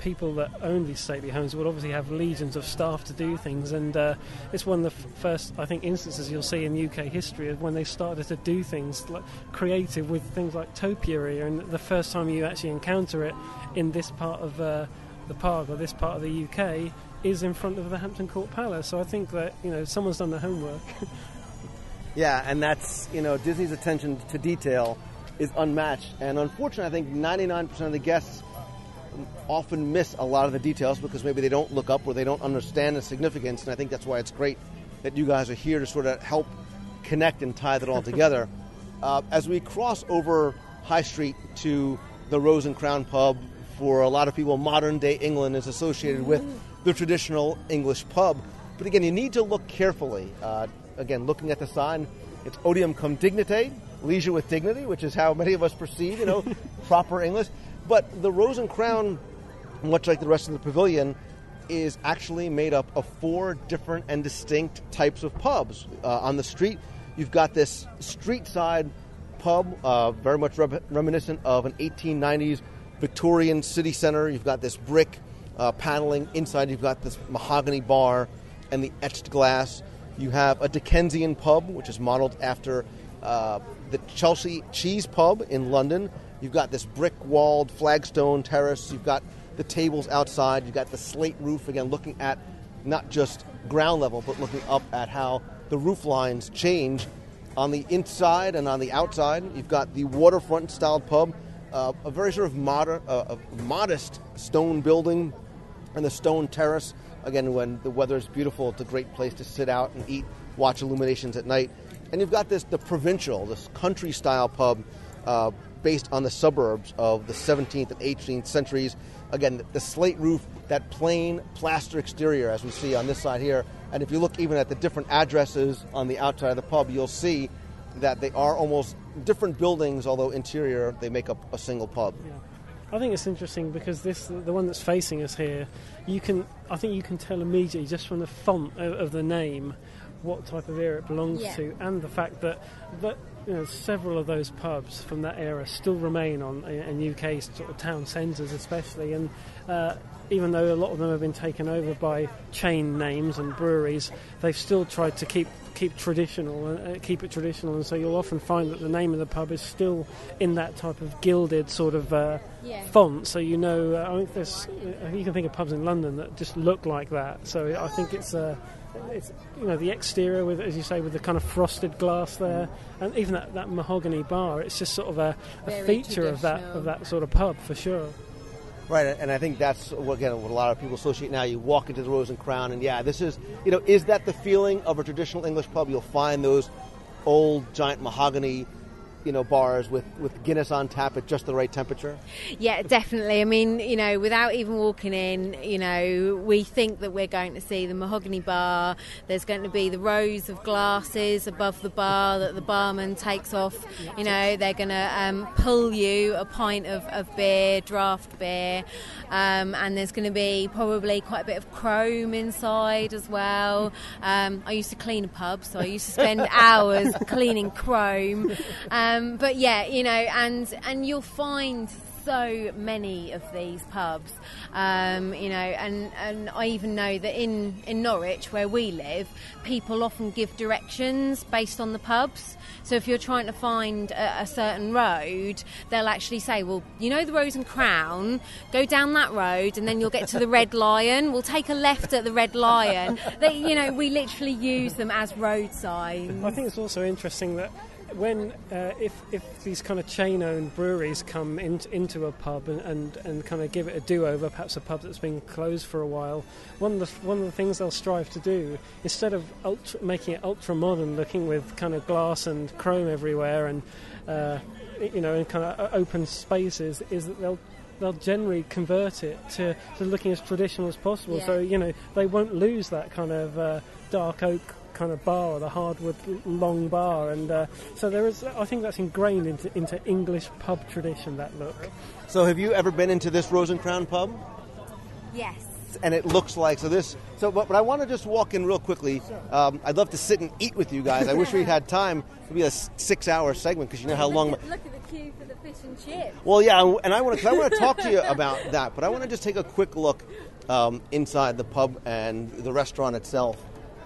people that own these stately homes would obviously have legions of staff to do things, and it's one of the first, I think, instances you'll see in UK history of when they started to do things like creative with things like topiary, and the first time you actually encounter it in this part of the park or this part of the UK is in front of the Hampton Court Palace. So I think that, someone's done the homework. Yeah, and that's, Disney's attention to detail is unmatched. And unfortunately, I think 99% of the guests often miss a lot of the details because maybe they don't look up or they don't understand the significance. And I think that's why it's great that you guys are here to sort of help connect and tie that all together. As we cross over High Street to the Rose and Crown pub, for a lot of people, modern-day England is associated with the traditional English pub. But again, you need to look carefully. Again, looking at the sign, it's odium cum dignite, leisure with dignity, which is how many of us perceive, proper English. But the Rose and Crown, much like the rest of the pavilion, is actually made up of 4 different and distinct types of pubs. On the street, you've got this street-side pub, very much reminiscent of an 1890s Victorian city center. You've got this brick paneling. Inside, you've got this mahogany bar and the etched glass. You have a Dickensian pub, which is modeled after the Chelsea Cheese Pub in London. You've got this brick-walled flagstone terrace. You've got the tables outside. You've got the slate roof, again, looking at not just ground level, but looking up at how the roof lines change on the inside and on the outside. You've got the waterfront-styled pub, a very sort of modest stone building, and the stone terrace. Again, when the weather is beautiful, it's a great place to sit out and eat, watch illuminations at night. And you've got the provincial, this country-style pub based on the suburbs of the 17th and 18th centuries. Again, the slate roof, that plain plaster exterior, as we see on this side here. And if you look even at the different addresses on the outside of the pub, you'll see that they are almost different buildings, although interior, they make up a single pub. Yeah. I think it's interesting because the one that's facing us here, I think you can tell immediately just from the font of the name what type of era it belongs to, and the fact that several of those pubs from that era still remain in UK sort of town centres especially, and even though a lot of them have been taken over by chain names and breweries, they've still tried to keep it traditional, and so you'll often find that the name of the pub is still in that type of gilded sort of font. So I think you can think of pubs in London that just look like that. So I think it's the exterior with, as you say, with the kind of frosted glass there, and even that mahogany bar. It's just sort of a feature of that sort of pub for sure. Right, and I think that's, again, what a lot of people associate now. You walk into the Rose and Crown, and this is, is that the feeling of a traditional English pub? You'll find those old, giant mahogany, bars with Guinness on tap at just the right temperature. Yeah, definitely. I mean, without even walking in, we think that we're going to see the mahogany bar. There's going to be the rows of glasses above the bar that the barman takes off. They're going to pull you a pint of beer, draft beer, and there's going to be probably quite a bit of chrome inside as well. I used to clean a pub, so I used to spend hours cleaning chrome. But yeah, and you'll find so many of these pubs, and I even know that in Norwich, where we live, people often give directions based on the pubs. So if you're trying to find a certain road, they'll actually say, well, you know the Rose and Crown, go down that road and then you'll get to the Red Lion. We'll take a left at the Red Lion. We literally use them as road signs. I think it's also interesting that when if these kind of chain-owned breweries come into a pub and kind of give it a do-over, perhaps a pub that's been closed for a while, one of the things they'll strive to do, instead of making it ultra-modern looking with kind of glass and chrome everywhere and in kind of open spaces, is that they'll generally convert it to looking as traditional as possible. Yeah. So they won't lose that kind of dark oak kind of bar or the hardwood long bar, and so there is. I think that's ingrained into English pub tradition, that look. So have you ever been into this Rose and Crown pub? Yes. And it looks like but I want to just walk in real quickly. I'd love to sit and eat with you guys. I wish we had time. It would be a 6-hour segment, because you know how long. Look at the queue for the fish and chips. Well, yeah, and I want to talk to you about that, but I want to just take a quick look inside the pub and the restaurant itself,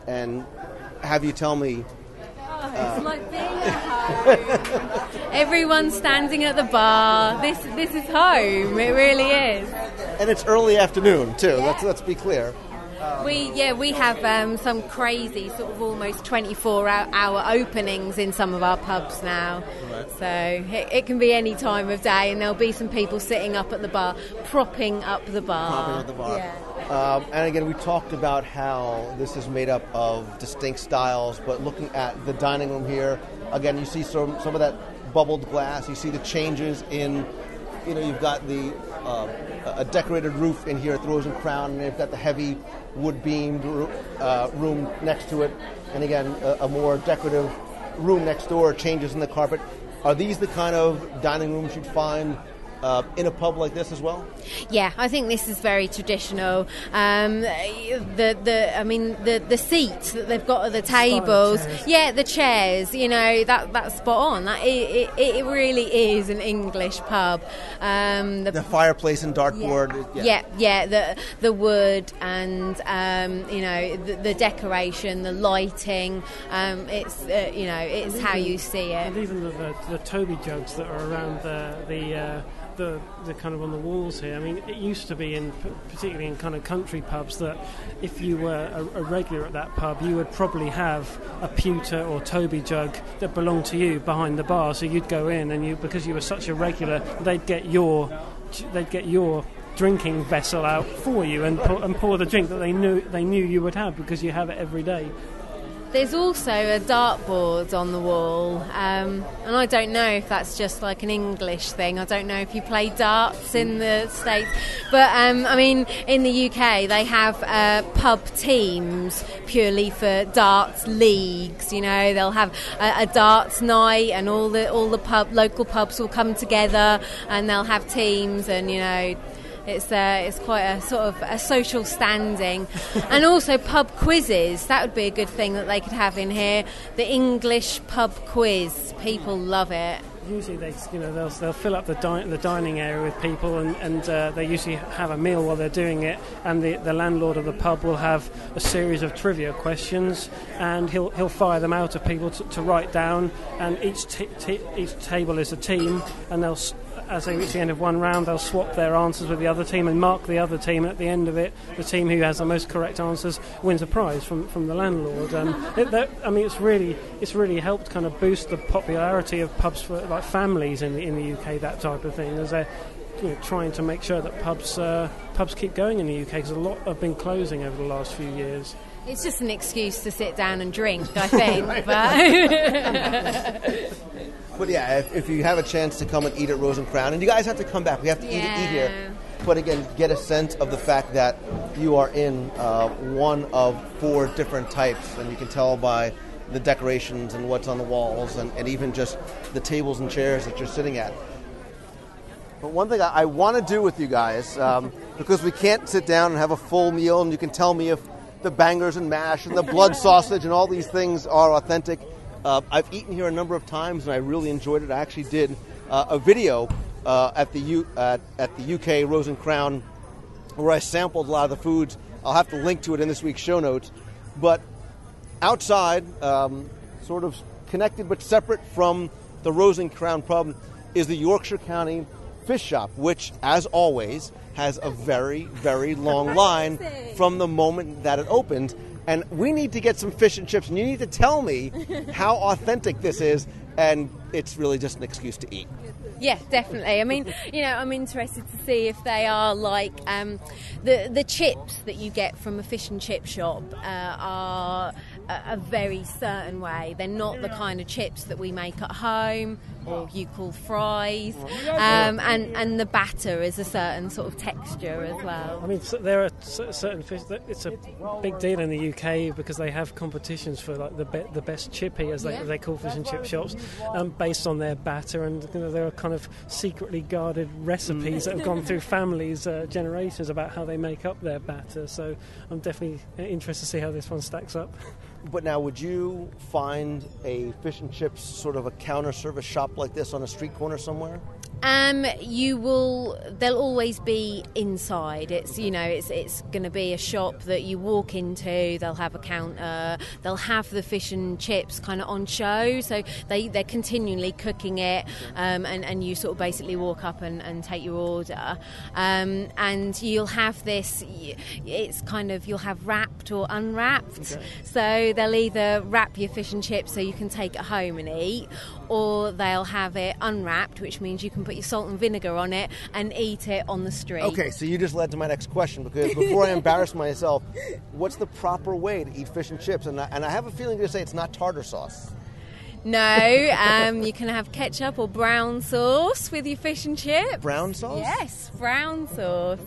and have you tell me. It's like being at home. Everyone's standing at the bar. This is home. It really is. And it's early afternoon too. Yeah. Let's be clear. We have some crazy sort of almost 24-hour openings in some of our pubs now. Right. So it can be any time of day, and there'll be some people sitting up at the bar, propping up the bar. Yeah. And again, we talked about how this is made up of distinct styles, but looking at the dining room here, again, you see some of that bubbled glass. You see the changes in, you've got a decorated roof in here at the Rose and Crown, and you've got the heavy wood-beamed room next to it, and again, a more decorative room next door, changes in the carpet. Are these the kind of dining rooms you'd find in a pub like this as well? Yeah, I think this is very traditional. The seats that they've got at the tables, the chairs, that's spot on. It really is an English pub. The fireplace and dartboard. The wood and the decoration, the lighting. It's how you see it. And even the Toby jugs that are around the kind of on the walls here. I mean, it used to be particularly in kind of country pubs, that if you were a regular at that pub, you would probably have a pewter or Toby jug that belonged to you behind the bar. So you'd go in, and because you were such a regular, they'd get your drinking vessel out for you and pour the drink that they knew you would have, because you have it every day. There's also a dartboard on the wall, and I don't know if that's just like an English thing. I don't know if you play darts in the States, but in the UK they have pub teams purely for darts leagues. They'll have a darts night, and all the local pubs will come together, and they'll have teams, and it's quite a sort of a social standing. And also pub quizzes, that would be a good thing that they could have in here. The English pub quiz, people love it. Usually they'll fill up the dining area with people, and they usually have a meal while they're doing it, and the landlord of the pub will have a series of trivia questions, and he'll fire them out of people to write down, and each table is a team, and as they reach the end of one round, they'll swap their answers with the other team and mark the other team. And at the end of it, the team who has the most correct answers wins a prize from the landlord. It's really helped kind of boost the popularity of pubs for like families in the UK, that type of thing, as they're trying to make sure that pubs keep going in the UK, because a lot have been closing over the last few years. It's just an excuse to sit down and drink, I think. But But yeah, if you have a chance to come and eat at Rose and Crown, and you guys have to come back, we have to eat here. But again, get a sense of the fact that you are in one of 4 different types, and you can tell by the decorations and what's on the walls, and even just the tables and chairs that you're sitting at. But one thing I want to do with you guys, because we can't sit down and have a full meal, and you can tell me if the bangers and mash and the blood sausage and all these things are authentic. I've eaten here a number of times, and I really enjoyed it. I actually did a video at the UK Rose and Crown, where I sampled a lot of the foods. I'll have to link to it in this week's show notes. But outside, sort of connected but separate from the Rose and Crown pub, is the Yorkshire County Fish Shop, which, as always, has a very, very long line from the moment that it opened. And we need to get some fish and chips, and you need to tell me how authentic this is, and it's really just an excuse to eat. Yeah, definitely. I mean, I'm interested to see if they are like the chips that you get from a fish and chip shop are a very certain way. They're not the kind of chips that we make at home or you call fries, and the batter is a certain sort of texture as well. I mean, there are certain fish that it's a big deal in the UK because they have competitions for like the best chippy, as they call fish and chip shops, based on their batter, and there are kind of secretly guarded recipes that have gone through families, generations, about how they make up their batter. So I'm definitely interested to see how this one stacks up. But now, would you find a fish and chips sort of a counter service shop like this on a street corner somewhere? They'll always be inside. It's going to be a shop that you walk into. They'll have a counter. They'll have the fish and chips kind of on show. So they're continually cooking it, and you sort of basically walk up and take your order. And you'll have this. It's kind of, you'll have wrapped or unwrapped. Okay. So they'll either wrap your fish and chips so you can take it home and eat, or they'll have it unwrapped, which means you can put your salt and vinegar on it and eat it on the street. Okay, so you just led to my next question, because before I embarrass myself, what's the proper way to eat fish and chips? And I have a feeling you're going to say it's not tartar sauce. No, you can have ketchup or brown sauce with your fish and chips. Brown sauce? Yes, brown sauce.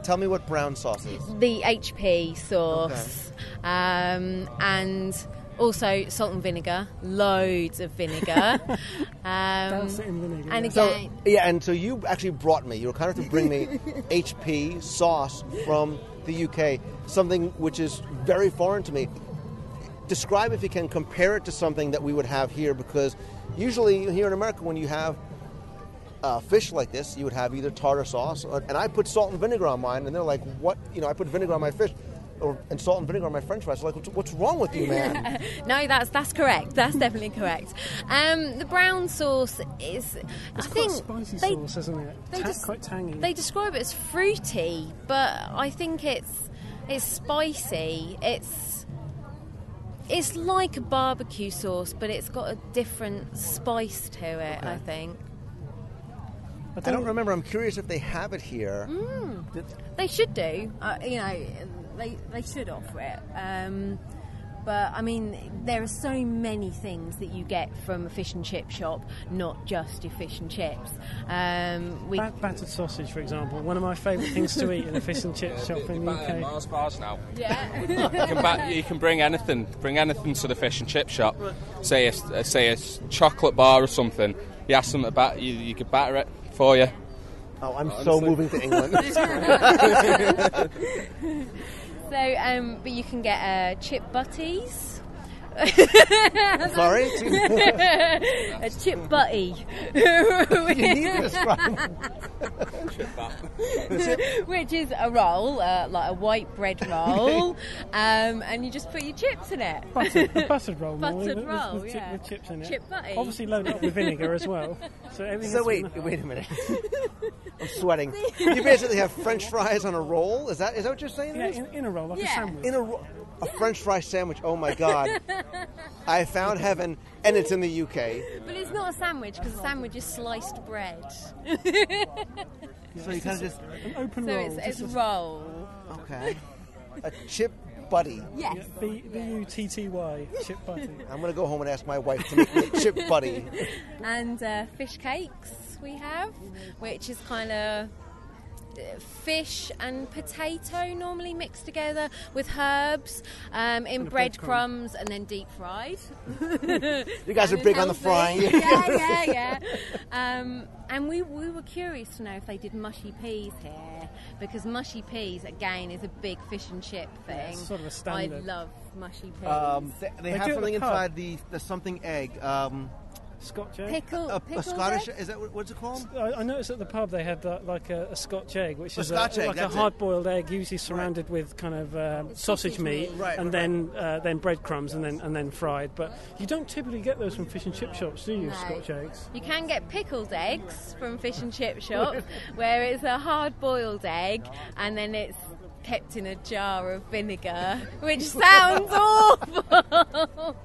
Tell me what brown sauce is. The HP sauce. Okay. And also salt and vinegar, loads of vinegar. Douse it in vinegar. And again, so you actually brought me, you were kind of to bring me HP sauce from the UK, something which is very foreign to me. Describe, if you can, compare it to something that we would have here, because usually here in America, when you have fish like this, you would have either tartar sauce, and I put salt and vinegar on mine, and they're like, what? I put vinegar on my fish. And salt and vinegar on my French fries. Like, what's wrong with you, man? No, that's correct. That's definitely correct. The brown sauce is, it's I think, spicy sauce, isn't it? Quite tangy. They describe it as fruity, but I think it's spicy. It's like a barbecue sauce, but it's got a different spice to it. Okay. I think. I don't remember. I'm curious if they have it here. They should do. They should offer it. But, I mean, there are so many things that you get from a fish and chip shop, not just your fish and chips. Battered sausage, for example, one of my favourite things to eat in a fish and chip shop in the UK. Mars bars now. Yeah. You can bring anything to the fish and chip shop. Say a chocolate bar or something. You ask them about you could batter it for you. Oh, I'm so moving to England. So, but you can get chip butties. Sorry? A chip butty. You need to describe Which is a roll, like a white bread roll, and you just put your chips in it. A buttered roll. With chips in it. Chip butty. Obviously loaded up with vinegar as well. So wait a minute. I'm sweating. You basically have French fries on a roll? Is that what you're saying? Yeah, in a roll, like a sandwich. A French fry sandwich. Oh my God. I found heaven, and it's in the UK. But it's not a sandwich, because a sandwich is sliced bread. So you kind of just an open so roll. It's roll. Okay. A chip buddy. Yes. Yeah, B-U-T-T-Y, chip buddy. I'm going to go home and ask my wife to make me a chip buddy. And fish cakes we have, which is kind of fish and potato normally mixed together with herbs in breadcrumbs and then deep fried. You guys are big on the frying. Yeah. And we were curious to know if they did mushy peas here, because mushy peas again is a big fish and chip thing. Yeah, it's sort of a standard. I love mushy peas. They have something inside the something egg. Scotch egg. Pickle A Scottish, is that what's it called? I noticed at the pub they had like a Scotch egg, which is Scotch egg, like a hard-boiled egg, usually surrounded with kind of sausage meat, then breadcrumbs, and then fried. But you don't typically get those from fish and chip shops, do you? No. Scotch eggs. You can get pickled eggs from fish and chip shop, where it's a hard-boiled egg, and then it's kept in a jar of vinegar, which sounds awful.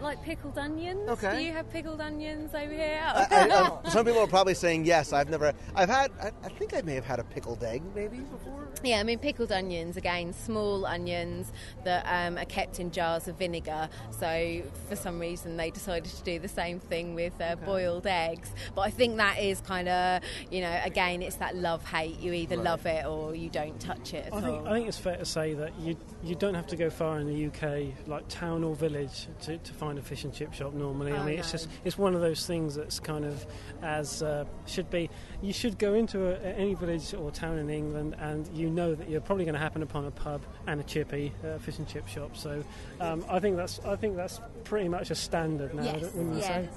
Like pickled onions. Okay. Do you have pickled onions over here? Some people are probably saying yes. I think I may have had a pickled egg maybe before. Yeah, I mean pickled onions, again, small onions that are kept in jars of vinegar. So for some reason they decided to do the same thing with boiled eggs. But I think that is kind of, again, it's that love-hate. You either love it or you don't touch it at all. I think it's fair to say that you don't have to go far in the UK, like town or village, to find a fish and chip shop normally. It's one of those things that's kind of as should be. You should go into any village or town in England, and you know that you're probably going to happen upon a pub and a chippy fish and chip shop. So I think that's pretty much a standard now. Yes, wouldn't you say?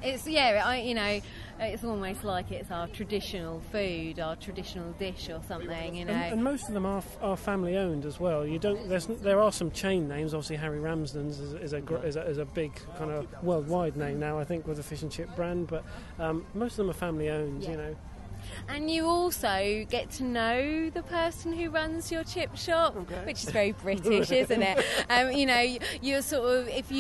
It's almost like it's our traditional food, our traditional dish or something. And most of them are family owned as well. There are some chain names. Obviously, Harry Ramsden's is a big kind of worldwide name now, I think, with the fish and chip brand. But most of them are family owned. Yeah. And you also get to know the person who runs your chip shop, which is very British, isn't it? You're sort of, if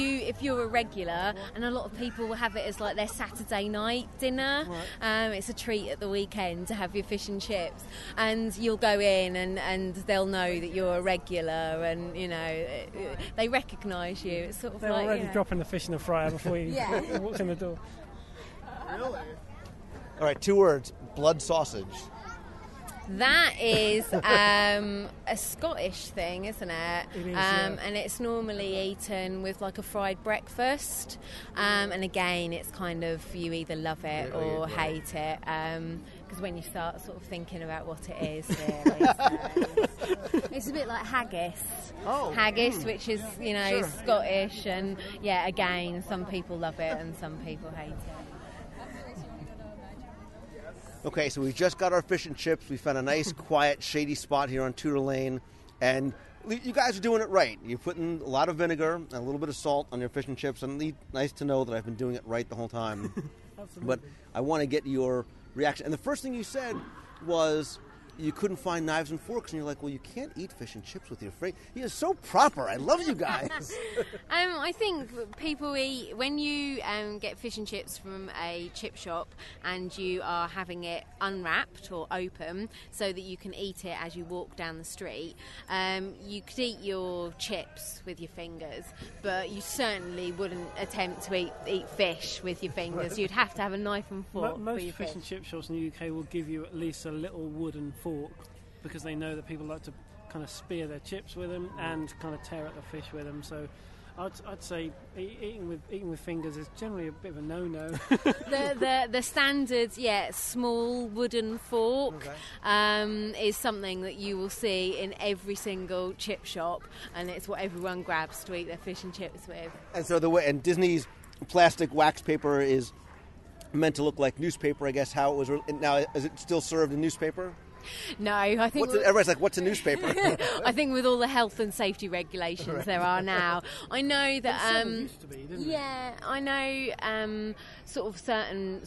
you're a regular, and a lot of people will have it as like their Saturday night dinner. Right. It's a treat at the weekend to have your fish and chips, and you'll go in and they'll know that you're a regular, and they recognise you. It's sort of they're already dropping the fish in the fryer before you walk in the door. Really? All right, 2 words: blood sausage. That is a Scottish thing, isn't it? It is, and it's normally eaten with like a fried breakfast. And again, it's kind of, you either love it or hate it. Because when you start sort of thinking about what it is, really, so it's a bit like haggis. Haggis, which is Scottish, and again, some people love it and some people hate it. Okay, so we just got our fish and chips. We found a nice, quiet, shady spot here on Tudor Lane, and you guys are doing it right. You're putting a lot of vinegar and a little bit of salt on your fish and chips, and nice to know that I've been doing it right the whole time. But I want to get your reaction. And the first thing you said was you couldn't find knives and forks, and you're like, well, you can't eat fish and chips with your friend. You're so proper. I love you guys. I think people eat, when you get fish and chips from a chip shop and you are having it unwrapped or open so that you can eat it as you walk down the street, you could eat your chips with your fingers, but you certainly wouldn't attempt to eat fish with your fingers. You'd have to have a knife and fork. Most for your fish and chip shops in the UK will give you at least a little wooden fork, because they know that people like to kind of spear their chips with them and kind of tear at the fish with them. So I'd say eating with fingers is generally a bit of a no-no. The standard, small wooden fork is something that you will see in every single chip shop, and it's what everyone grabs to eat their fish and chips with. And so Disney's plastic wax paper is meant to look like newspaper, I guess. How it was now? Is it still served in newspaper? No, I think everybody's like, what's a newspaper? I think with all the health and safety regulations there are now, I know that used to be, didn't it? I know certain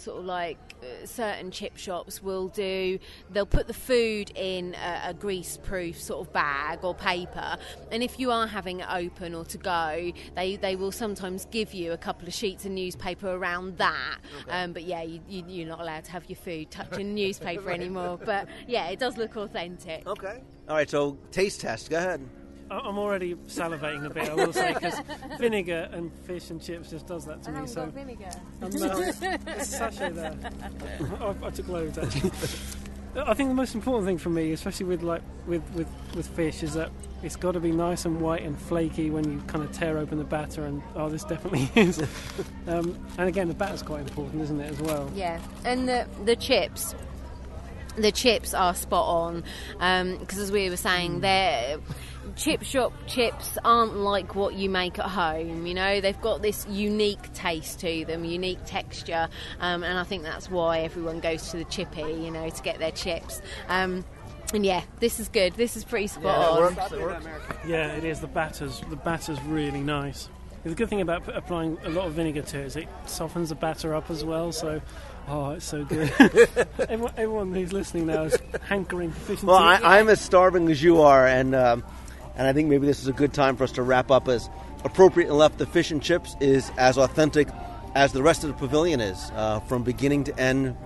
chip shops they'll put the food in a grease-proof sort of bag or paper, and if you are having it open or to go, they will sometimes give you a couple of sheets of newspaper around that. But you're not allowed to have your food touching newspaper anymore. But it does look authentic. Okay. All right, so taste test. Go ahead. I'm already salivating a bit, I will say, because vinegar and fish and chips just does that to me. So vinegar. It's sachet there. I took loads actually. I think the most important thing for me, especially with fish, is that it's got to be nice and white and flaky when you kind of tear open the batter, and this definitely is. And again, the batter's quite important, isn't it, as well? Yeah, and the chips. The chips are spot on, because as we were saying, chip shop chips aren't like what you make at home. They've got this unique taste to them, unique texture, and I think that's why everyone goes to the chippy, to get their chips. And yeah, this is good. This is pretty spot on. It works. Yeah, it is. The batter's really nice. The good thing about applying a lot of vinegar to it is it softens the batter up as well, so it's so good. everyone who's listening now is hankering for fish and Well, chips. I'm as starving as you are, and I think maybe this is a good time for us to wrap up. As appropriate and left, the fish and chips is as authentic as the rest of the pavilion is, from beginning to end,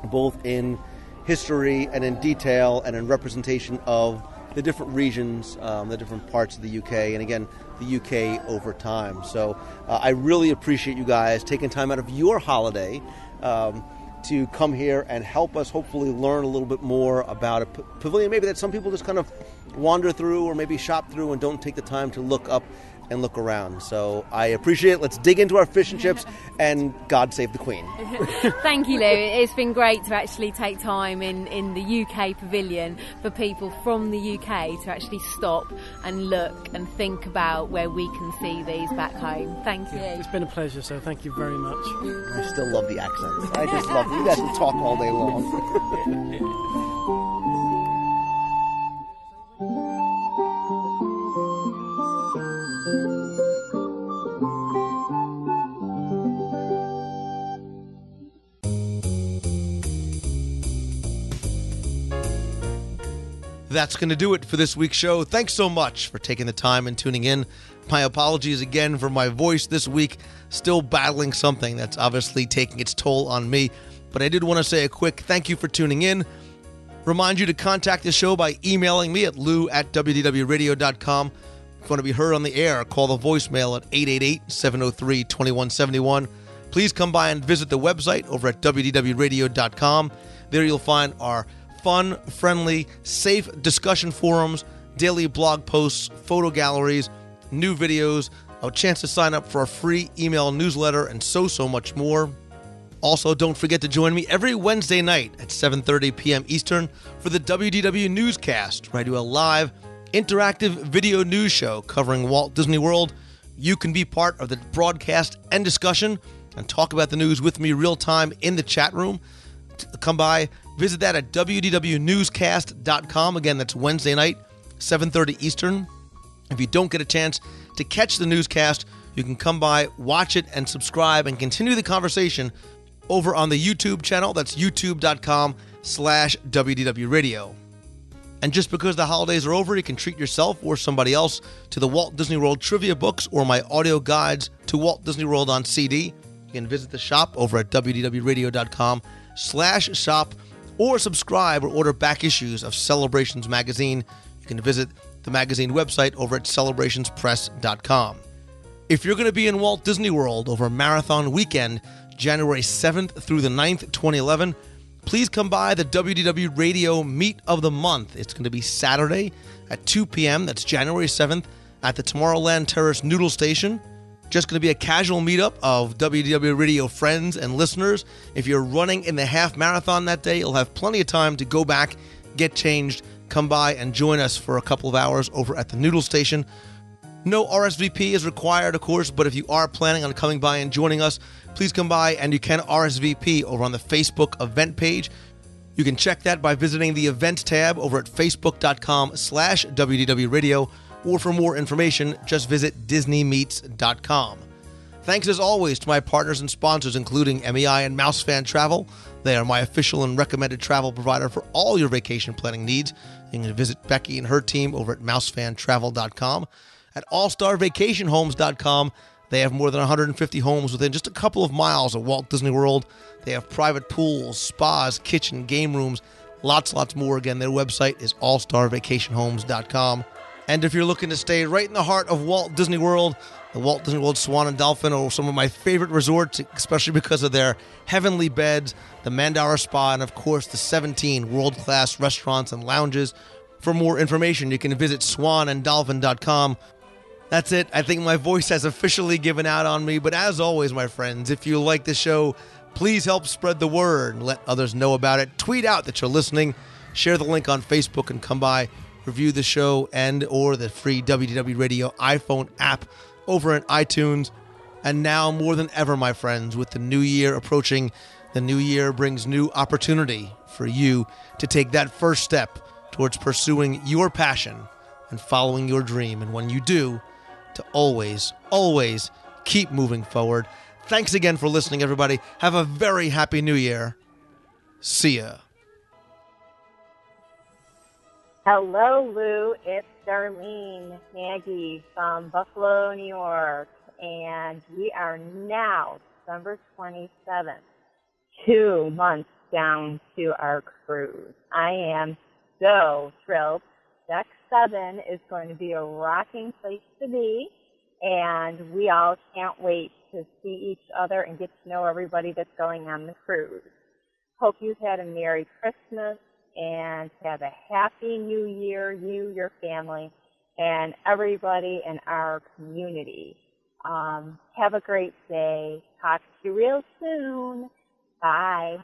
both in history and in detail and in representation of the different regions, the different parts of the UK, and again, the UK over time. So I really appreciate you guys taking time out of your holiday to come here and help us hopefully learn a little bit more about a pavilion maybe that some people just kind of wander through or maybe shop through and don't take the time to look up and look around. So I appreciate it. Let's dig into our fish and chips, and God save the Queen. Thank you, Lou. It's been great to actually take time in the UK pavilion for people from the UK to actually stop and look and think about where we can see these back home. Thank you. It's been a pleasure, so thank you very much. I still love the accents. I just love it. You guys can talk all day long. That's going to do it for this week's show. Thanks so much for taking the time and tuning in. My apologies again for my voice this week. Still battling something that's obviously taking its toll on me. But I did want to say a quick thank you for tuning in. Remind you to contact the show by emailing me at lou@wdwradio.com. If you want to be heard on the air, call the voicemail at 888-703-2171. Please come by and visit the website over at WDWradio.com. There you'll find our fun, friendly, safe discussion forums, daily blog posts, photo galleries, new videos, a chance to sign up for a free email newsletter, and so much more. Also, don't forget to join me every Wednesday night at 7:30 p.m. Eastern for the WDW Newscast, where I do a live, interactive video news show covering Walt Disney World. You can be part of the broadcast and discussion and talk about the news with me real time in the chat room. Come by, visit that at wdwnewscast.com. Again, that's Wednesday night, 7:30 Eastern. If you don't get a chance to catch the newscast, you can come by, watch it, and subscribe and continue the conversation over on the YouTube channel. That's youtube.com/WDW Radio. And just because the holidays are over, you can treat yourself or somebody else to the Walt Disney World trivia books or my audio guides to Walt Disney World on CD. You can visit the shop over at wdwradio.com/shop or subscribe or order back issues of Celebrations Magazine. You can visit the magazine website over at celebrationspress.com. If you're going to be in Walt Disney World over Marathon Weekend, January 7th through the 9th, 2011, please come by the WDW Radio Meet of the Month. It's going to be Saturday at 2 p.m. That's January 7th at the Tomorrowland Terrace Noodle Station. Just going to be a casual meetup of WDW Radio friends and listeners. If you're running in the half marathon that day, you'll have plenty of time to go back, get changed, come by and join us for a couple of hours over at the Noodle Station. No RSVP is required, of course, but if you are planning on coming by and joining us, please come by and you can RSVP over on the Facebook event page. You can check that by visiting the events tab over at facebook.com/WDW Radio, or for more information, just visit disneymeets.com. Thanks as always to my partners and sponsors, including MEI and Mouse Fan Travel. They are my official and recommended travel provider for all your vacation planning needs. You can visit Becky and her team over at mousefantravel.com. At allstarvacationhomes.com, they have more than 150 homes within just a couple of miles of Walt Disney World. They have private pools, spas, kitchen, game rooms, lots more. Again, their website is allstarvacationhomes.com. And if you're looking to stay right in the heart of Walt Disney World, the Walt Disney World Swan and Dolphin are some of my favorite resorts, especially because of their heavenly beds, the Mandara Spa, and of course the 17 world-class restaurants and lounges. For more information, you can visit swananddolphin.com. That's it. I think my voice has officially given out on me. But as always, my friends, if you like the show, Please help spread the word and let others know about it. Tweet out that you're listening. Share the link on Facebook and come by, review the show and or the free WDW Radio iPhone app over in iTunes. And now more than ever, my friends, with the new year approaching, the new year brings new opportunity for you to take that first step towards pursuing your passion and following your dream. And when you do, to always, always keep moving forward. Thanks again for listening, everybody. Have a very happy new year. See ya. Hello, Lou. It's Darlene Nagy from Buffalo, New York, and we are now December 27th, 2 months down to our cruise. I am so thrilled. Deck 7 is going to be a rocking place to be, and we all can't wait to see each other and get to know everybody that's going on the cruise. Hope you've had a Merry Christmas and have a happy new year, you, your family, and everybody in our community. Have a great day. Talk to you real soon. Bye.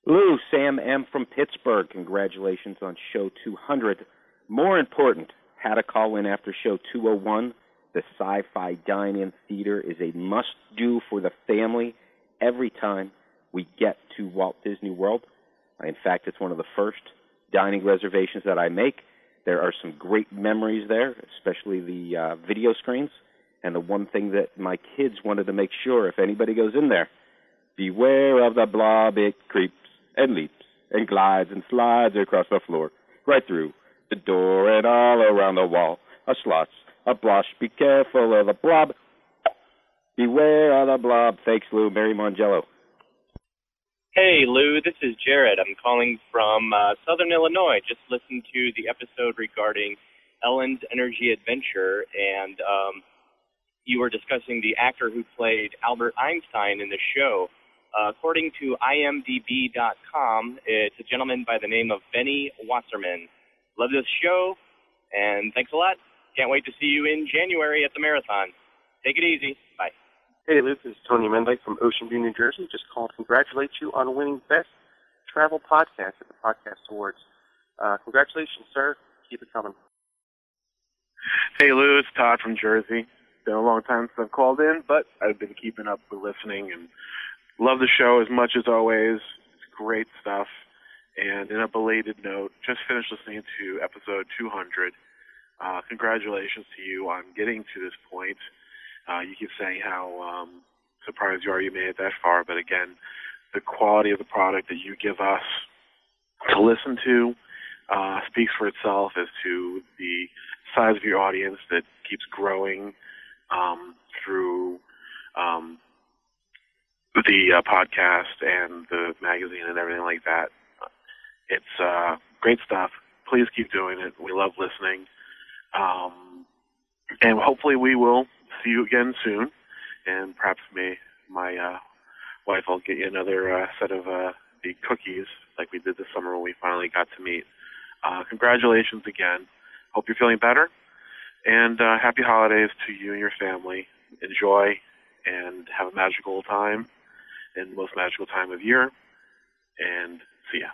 Lou, Sam M. from Pittsburgh. Congratulations on show 200. More important, how to call in after show 201. The Sci-Fi Dine-In Theater is a must-do for the family every time we get to Walt Disney World. In fact, it's one of the first dining reservations that I make. There are some great memories there, especially the video screens. And the one thing that my kids wanted to make sure, if anybody goes in there, beware of the blob, it creeps and leaps and glides and slides across the floor, right through the door and all around the wall. A slots, a blosh, be careful of the blob. Beware of the blob. Thanks, Lou. Mary Mongello. Hey, Lou, this is Jared. I'm calling from Southern Illinois. Just listened to the episode regarding Ellen's Energy Adventure, and you were discussing the actor who played Albert Einstein in the show. According to imdb.com, it's a gentleman by the name of Benny Wasserman. Love this show, and thanks a lot. Can't wait to see you in January at the marathon. Take it easy. Bye. Hey, Lou, this is Tony Mendlake from Ocean View, New Jersey. Just called to congratulate you on winning Best Travel Podcast at the Podcast Awards. Congratulations, sir. Keep it coming. Hey, Lou, it's Todd from Jersey. Been a long time since I've called in, but I've been keeping up with listening and love the show as much as always. It's great stuff. And in a belated note, just finished listening to episode 200. Congratulations to you on getting to this point. You keep saying how surprised you are you made it that far, but again, the quality of the product that you give us to listen to speaks for itself as to the size of your audience that keeps growing through the podcast and the magazine and everything like that. It's great stuff. Please keep doing it. We love listening. And hopefully we will see you again soon. And perhaps my wife will get you another set of the cookies like we did this summer when we finally got to meet. Congratulations again. Hope you're feeling better. And happy holidays to you and your family. Enjoy and have a magical time and the most magical time of year. And see ya.